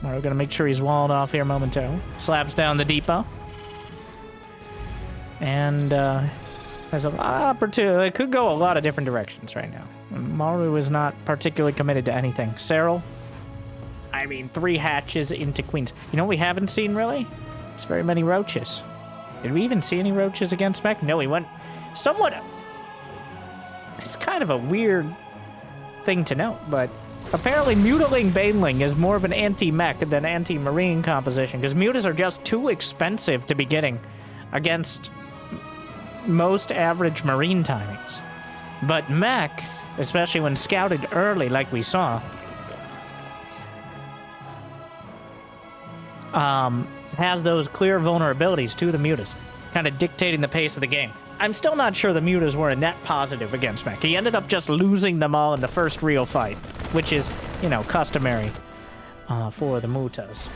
[SPEAKER 1] We're gonna make sure he's walled off here momentarily. Slaps down the depot. And, there's an opportunity. It could go a lot of different directions right now. Maru is not particularly committed to anything. Serral, I mean, 3 hatches into Queens. You know what we haven't seen, really? It's very many roaches. Did we even see any roaches against Mech? No, we went somewhat... It's kind of a weird thing to note, but apparently Mutaling Baneling is more of an anti-mech than anti-marine composition, because mutas are just too expensive to be getting against most average marine timings. But Mech, especially when scouted early like we saw, has those clear vulnerabilities to the mutas, kind of dictating the pace of the game. I'm still not sure the mutas were a net positive against Mech. He ended up just losing them all in the first real fight, which is, you know, customary for the mutas.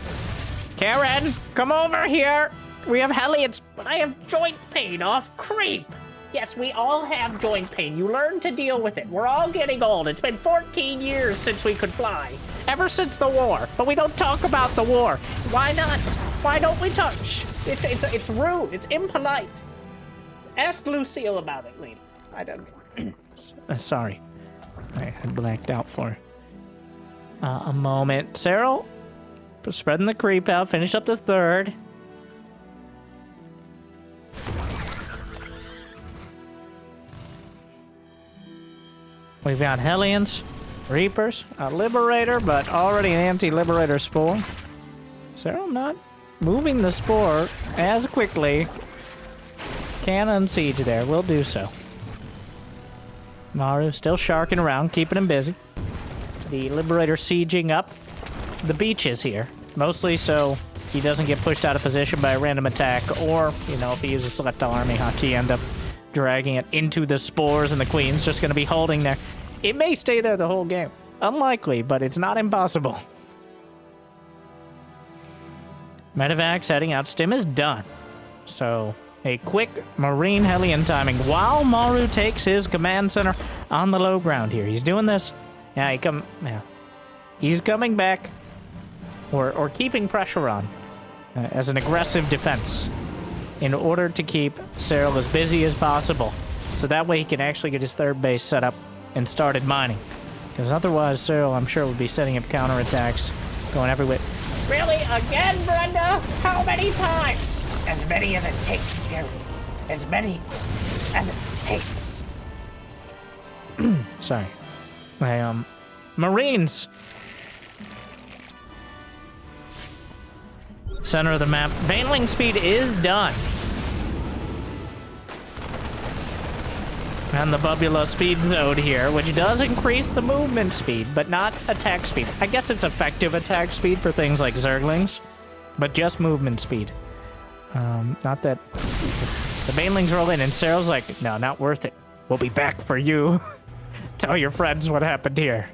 [SPEAKER 1] Karen, come over here! We have Hellions, but I have joint pain off creep. Yes, we all have joint pain. You learn to deal with it. We're all getting old. It's been 14 years since we could fly. Ever since the war. But we don't talk about the war. Why not? Why don't we touch? It's rude. It's impolite. Ask Lucille about it, lady. I don't know. Sorry. I had blacked out for a moment. Serral, spreading the creep out. Finish up the third. We've got Hellions, Reapers, a Liberator, but already an anti-Liberator Spore. Serral not moving the Spore as quickly. Can unsiege there, will do so. Maru still sharking around, keeping him busy. The Liberator sieging up the beaches here, mostly so he doesn't get pushed out of position by a random attack, or, you know, if he uses Selectile Army Hockey, end up dragging it into the Spores, and the Queen's just going to be holding there. It may stay there the whole game. Unlikely, but it's not impossible. Medevacs heading out. Stim is done. So, a quick Marine Hellion timing while Maru takes his command center on the low ground here. He's doing this. Yeah, he's coming back. Or keeping pressure on as an aggressive defense, in order to keep Serral as busy as possible, so that way he can actually get his third base set up and started mining. Because otherwise, Serral, I'm sure, would be setting up counterattacks, going everywhere. Really? Again, Brenda? How many times? As many as it takes, Gary. As many as it takes. Sorry. Marines. Center of the map. Baneling speed is done. And the Bubula speed node here, which does increase the movement speed, but not attack speed. I guess it's effective attack speed for things like Zerglings, but just movement speed. Not that... The Banelings roll in, and Serral's like, no, not worth it. We'll be back for you. Tell your friends what happened here.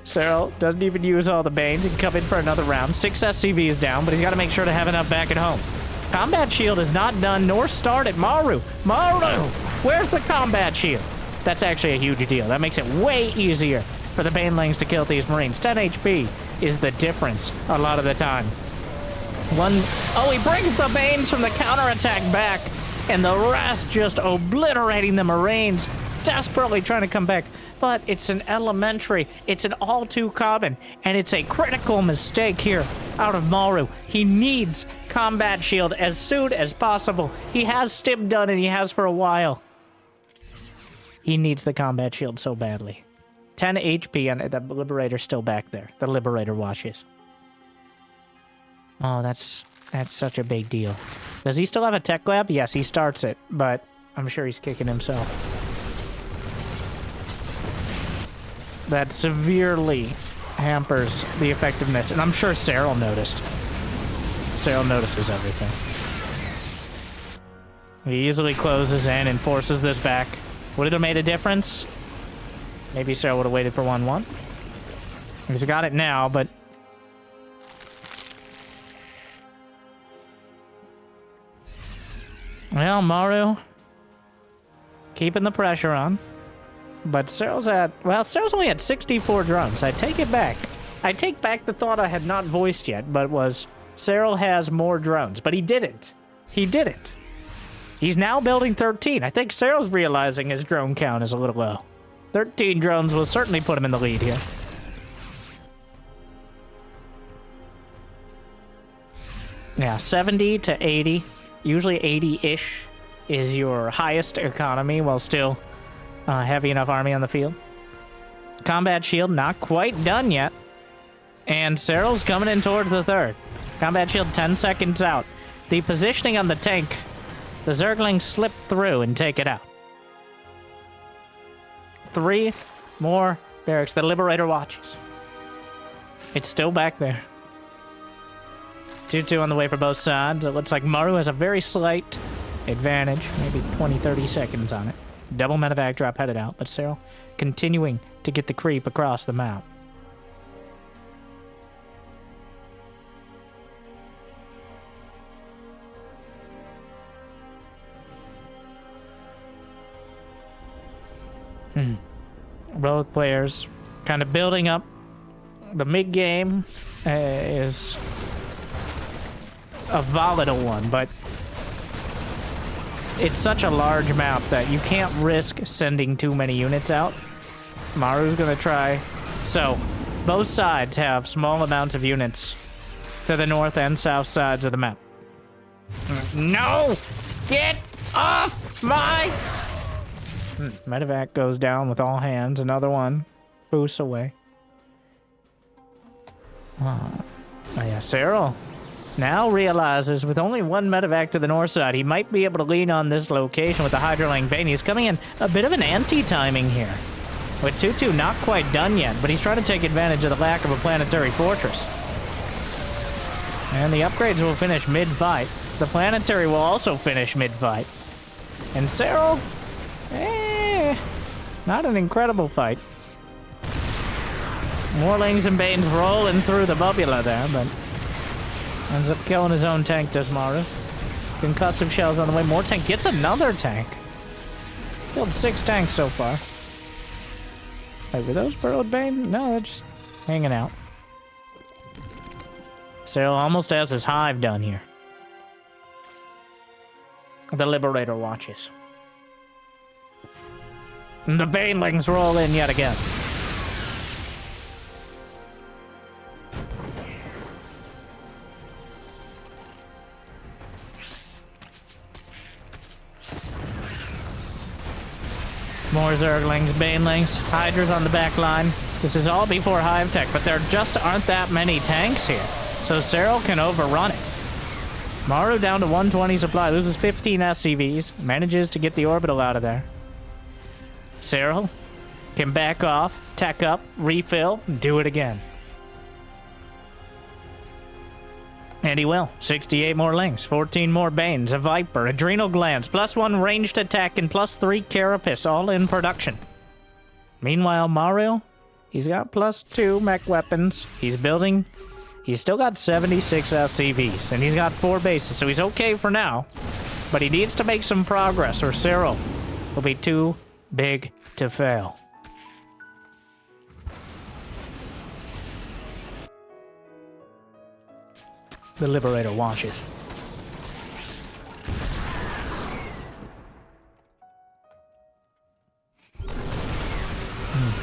[SPEAKER 1] Serral doesn't even use all the Banes and come in for another round. 6 SCV is down, but he's got to make sure to have enough back at home. Combat shield is not done nor started. Maru! Where's the combat shield? That's actually a huge deal. That makes it way easier for the Banelings to kill these Marines. 10 HP is the difference a lot of the time. Oh, he brings the Banes from the counterattack back, and the rest just obliterating the Marines, desperately trying to come back. But it's an elementary, it's an all too common, and it's a critical mistake here out of Maru. He needs combat shield as soon as possible. He has stim done, and he has for a while. He needs the combat shield so badly. 10 HP and the Liberator's still back there. The Liberator watches. Oh, that's such a big deal. Does he still have a tech lab? Yes, he starts it, but I'm sure he's kicking himself. That severely hampers the effectiveness, and I'm sure Serral noticed. Serral notices everything. He easily closes in and forces this back. Would it have made a difference? Maybe Serral would have waited for 1-1. He's got it now, but... Well, Maru... keeping the pressure on. But Serral's at... Well, Serral's only at 64 drones. I take it back. I take back the thought I had not voiced yet, but was... Serral has more drones. But he didn't. He didn't. He's now building 13. I think Serral's realizing his drone count is a little low. 13 drones will certainly put him in the lead here. Yeah, 70 to 80. Usually 80-ish is your highest economy while still heavy enough army on the field. Combat shield not quite done yet. And Serral's coming in towards the third. Combat shield 10 seconds out. The positioning on the tank, the Zerglings slip through and take it out. 3 more barracks. The Liberator watches. It's still back there. 2-2 on the way for both sides. It looks like Maru has a very slight advantage. Maybe 20, 30 seconds on it. Double medevac drop headed out, but Serral continuing to get the creep across the map. Both players kind of building up. The mid-game is a volatile one, but it's such a large map that you can't risk sending too many units out. Maru's gonna try. So, both sides have small amounts of units to the north and south sides of the map. No! Get off my... Medevac goes down with all hands. Another one boosts away. Oh yeah, Serral now realizes with only one medevac to the north side, he might be able to lean on this location with the Hydrolang Bane. He's coming in a bit of an anti-timing here. With 2-2 not quite done yet, but he's trying to take advantage of the lack of a planetary fortress. And the upgrades will finish mid-fight. The planetary will also finish mid-fight. And Serral... not an incredible fight. Morlings and Banes rolling through the bubula there, but ends up killing his own tank, does Maru. Concussive shells on the way. More tank gets another tank. Killed 6 tanks so far. Wait, were those burrowed Bane? No, they're just hanging out. Serral almost has his hive done here. The Liberator watches. And the Banelings roll in yet again. More Zerglings, Banelings, Hydras on the back line. This is all before Hive Tech, but there just aren't that many tanks here, so Serral can overrun it. Maru down to 120 supply, loses 15 SCVs, manages to get the orbital out of there. Serral can back off, tech up, refill, do it again. And he will. 68 more Lings, 14 more Banes, a Viper, Adrenal Glands, +1 ranged attack, and +3 Carapace, all in production. Meanwhile, Maru, he's got +2 mech weapons. He's building. He's still got 76 SCVs, and he's got 4 bases, so he's okay for now. But he needs to make some progress, or Serral will be too big to fail. The Liberator watches.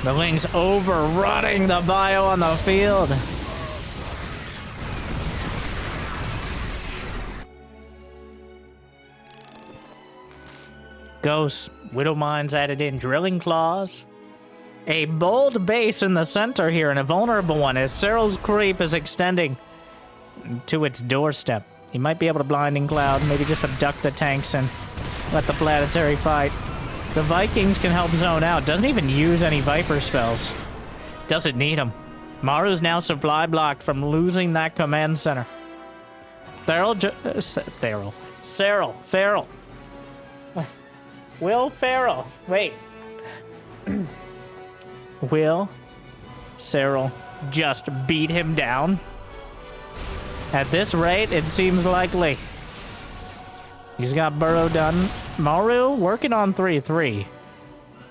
[SPEAKER 1] The Lings overrunning the bio on the field. Ghosts Widow Mines added in drilling claws. A bold base in the center here, and a vulnerable one as Serral's creep is extending to its doorstep. He might be able to blinding cloud, maybe just abduct the tanks and let the planetary fight. The Vikings can help zone out. Doesn't even use any Viper spells. Doesn't need them. Maru's now supply blocked from losing that command center. Serral. Will Ferrell. Wait. Will Serral just beat him down? At this rate, it seems likely. He's got Burrow done. Maru working on 3-3.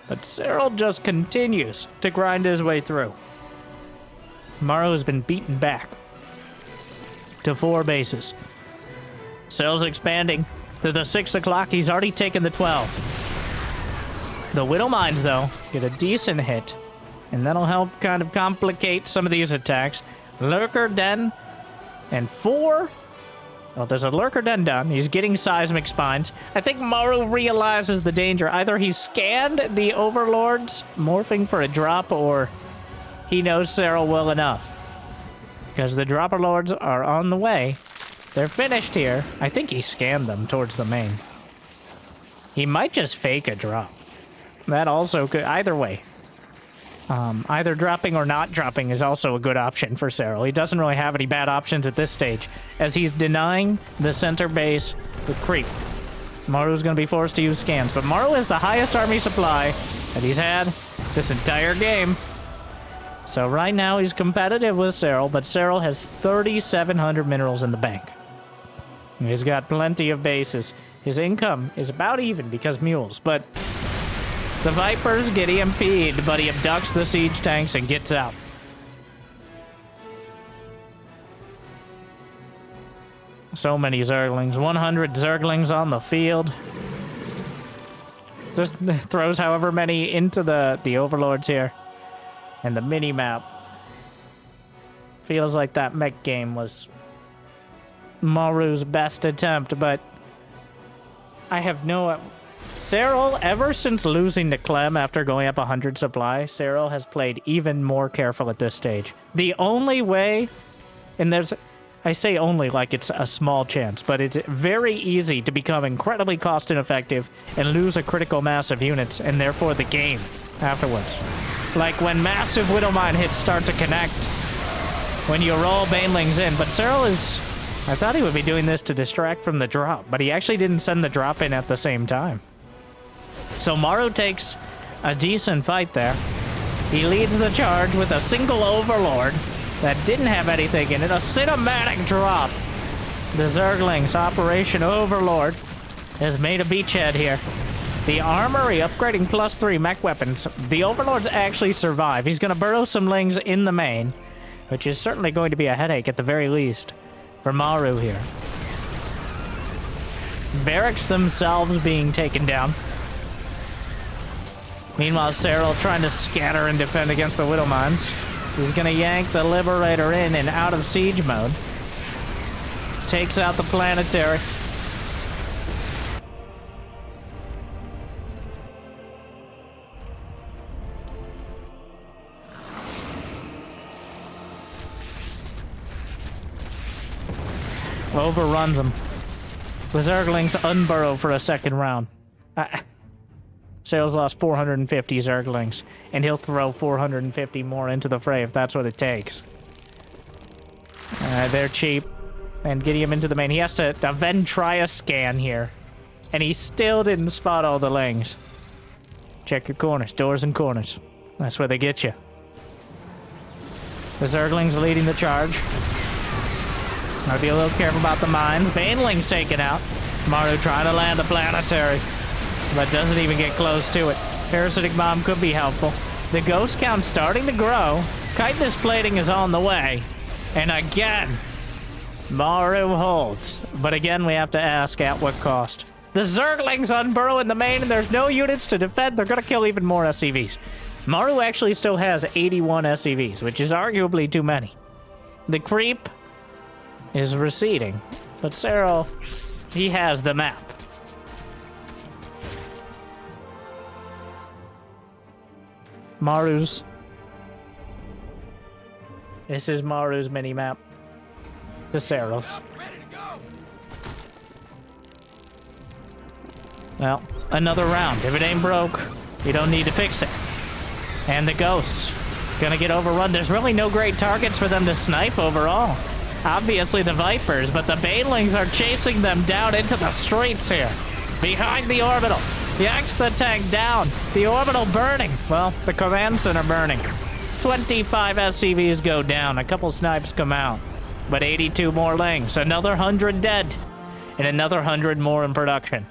[SPEAKER 1] But Serral just continues to grind his way through. Maru has been beaten back to 4 bases. Serral's expanding to the 6 o'clock. He's already taken the 12. The Widow Mines, though, get a decent hit. And that'll help kind of complicate some of these attacks. Lurker Den and 4. Well, there's a Lurker Den done. He's getting seismic spines. I think Maru realizes the danger. Either he's scanned the Overlords morphing for a drop, or he knows Serral well enough. Because the Dropper Lords are on the way. They're finished here. I think he scanned them towards the main. He might just fake a drop. That also could, either way. Either dropping or not dropping is also a good option for Serral. He doesn't really have any bad options at this stage, as he's denying the center base with creep. Maru's going to be forced to use scans, but Maru has the highest army supply that he's had this entire game. So right now he's competitive with Serral, but Serral has 3,700 minerals in the bank. He's got plenty of bases. His income is about even because mules, but the Vipers get EMP'd, but he abducts the siege tanks and gets out. So many Zerglings. 100 Zerglings on the field. Just throws however many into the Overlords here. And the mini-map. Feels like that mech game was Maru's best attempt, but I have no... Serral, ever since losing to Clem after going up 100 supply, Serral has played even more careful at this stage. The only way, and there's, I say only like it's a small chance, but it's very easy to become incredibly cost ineffective and lose a critical mass of units, and therefore the game afterwards. Like when massive Widow Mine hits start to connect, when you roll Banelings in, but Serral is... I thought he would be doing this to distract from the drop, but he actually didn't send the drop in at the same time. So Maru takes a decent fight there. He leads the charge with a single Overlord that didn't have anything in it. A cinematic drop. The Zerglings, Operation Overlord, has made a beachhead here. The armory upgrading +3 mech weapons. The Overlords actually survive. He's going to burrow some lings in the main, which is certainly going to be a headache at the very least for Maru here. Barracks themselves being taken down. Meanwhile, Serral trying to scatter and defend against the Widow Mines. He's gonna yank the Liberator in and out of siege mode. Takes out the planetary. Overruns them. The Zerglings unburrow for a second round. Serral's lost 450 Zerglings, and he'll throw 450 more into the fray if that's what it takes. They're cheap, and getting him into the main. He has to then try a scan here, and he still didn't spot all the lings. Check your corners, doors and corners. That's where they get you. The Zerglings leading the charge. Gotta be a little careful about the mines. Baneling's taken out. Maru trying to land a planetary, but doesn't even get close to it. Parasitic Bomb could be helpful. The ghost count's starting to grow. Chitinous plating is on the way. And again, Maru holds. But again, we have to ask at what cost. The Zerglings unburrow in the main, and there's no units to defend. They're gonna kill even more SCVs. Maru actually still has 81 SCVs, which is arguably too many. The creep is receding, but Serral, he has the map. Maru's. This is Maru's mini-map. The Serral's. Well, another round. If it ain't broke, you don't need to fix it. And the ghosts. Gonna get overrun. There's really no great targets for them to snipe overall. Obviously the Vipers, but the Banelings are chasing them down into the streets here. Behind the orbital. Yanks the tank down. The orbital burning. Well, the command center burning. 25 SCVs go down. A couple snipes come out. But 82 more lings. Another 100 dead. And another 100 more in production.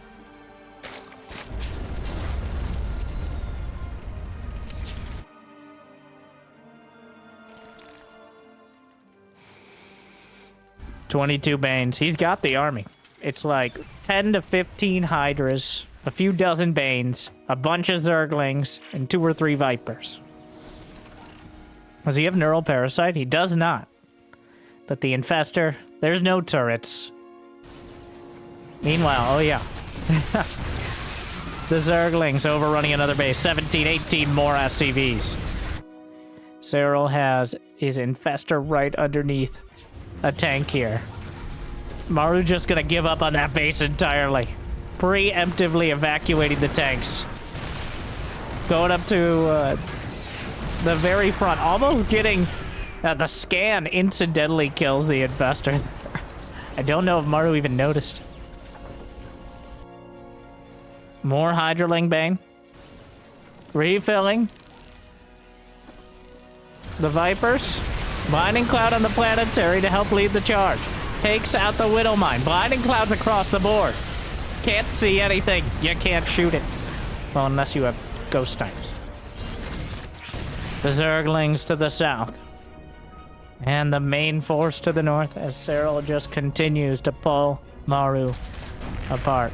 [SPEAKER 1] $22 Banes. He's got the army. It's like 10 to 15 Hydras, a few dozen Banes, a bunch of Zerglings, and 2 or 3 Vipers. Does he have Neural Parasite? He does not. But the Infestor, there's no turrets. Meanwhile, oh yeah. The Zerglings overrunning another base. 17, 18 more SCVs. Serral has his Infestor right underneath a tank here. Maru just gonna give up on that base entirely. Preemptively evacuating the tanks. Going up to the very front. Almost getting the scan incidentally kills the Infestor. I don't know if Maru even noticed. More Hydraling Bane. Refilling. The Vipers. Blinding Cloud on the Planetary to help lead the charge. Takes out the Widow Mine. Blinding Clouds across the board. Can't see anything. You can't shoot it. Well, unless you have Ghost Snipes. The Zerglings to the south. And the main force to the north as Serral just continues to pull Maru apart.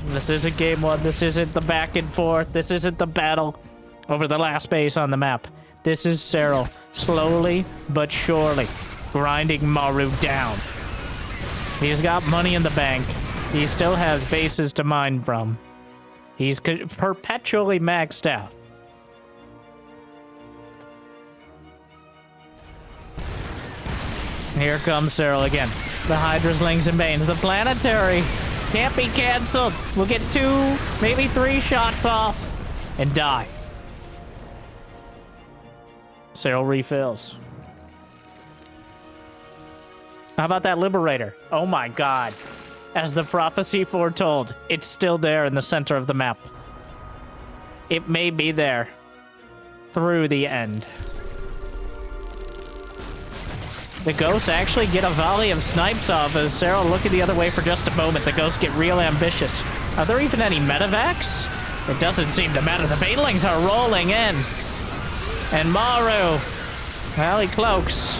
[SPEAKER 1] This isn't game one. This isn't the back and forth. This isn't the battle over the last base on the map. This is Serral slowly but surely grinding Maru down. He's got money in the bank. He still has bases to mine from. He's perpetually maxed out. Here comes Serral again. The Hydras, Lings, and Banes. The Planetary can't be canceled. We'll get 2, maybe 3 shots off and die. Serral refills. How about that Liberator? Oh my god. As the prophecy foretold, it's still there in the center of the map. It may be there through the end. The Ghosts actually get a volley of snipes off as Serral looking the other way for just a moment. The Ghosts get real ambitious. Are there even any medevacs? It doesn't seem to matter. The Banelings are rolling in. And Maru, well, he cloaks.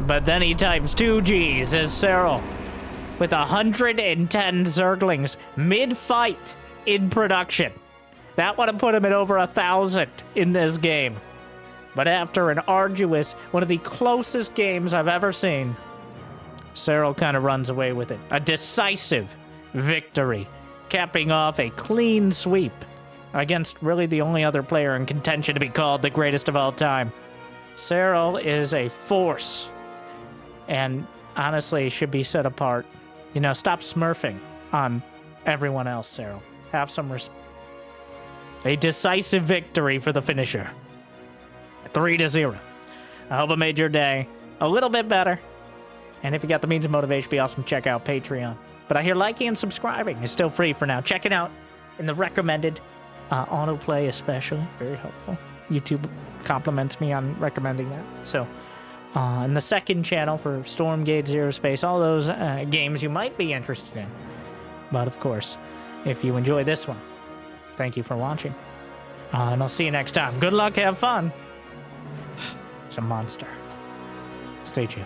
[SPEAKER 1] But then he types 2 Gs as Serral, with 110 Zerglings mid-fight in production. That would have put him at over 1,000 in this game. But after an arduous, one of the closest games I've ever seen, Serral kind of runs away with it. A decisive victory, capping off a clean sweep against really the only other player in contention to be called the greatest of all time. Serral is a force, and honestly should be set apart. You know, stop smurfing on everyone else, Serral. Have some respect. A decisive victory for the finisher. 3-0. I hope it made your day a little bit better. And if you got the means of motivation, be awesome, check out Patreon. But I hear liking and subscribing is still free for now. Check it out in the recommended autoplay especially. Very helpful. YouTube compliments me on recommending that. So, and the second channel for Stormgate, Zero Space, all those games you might be interested in. But of course, if you enjoy this one, thank you for watching. And I'll see you next time. Good luck, have fun. It's a monster. Stay chill.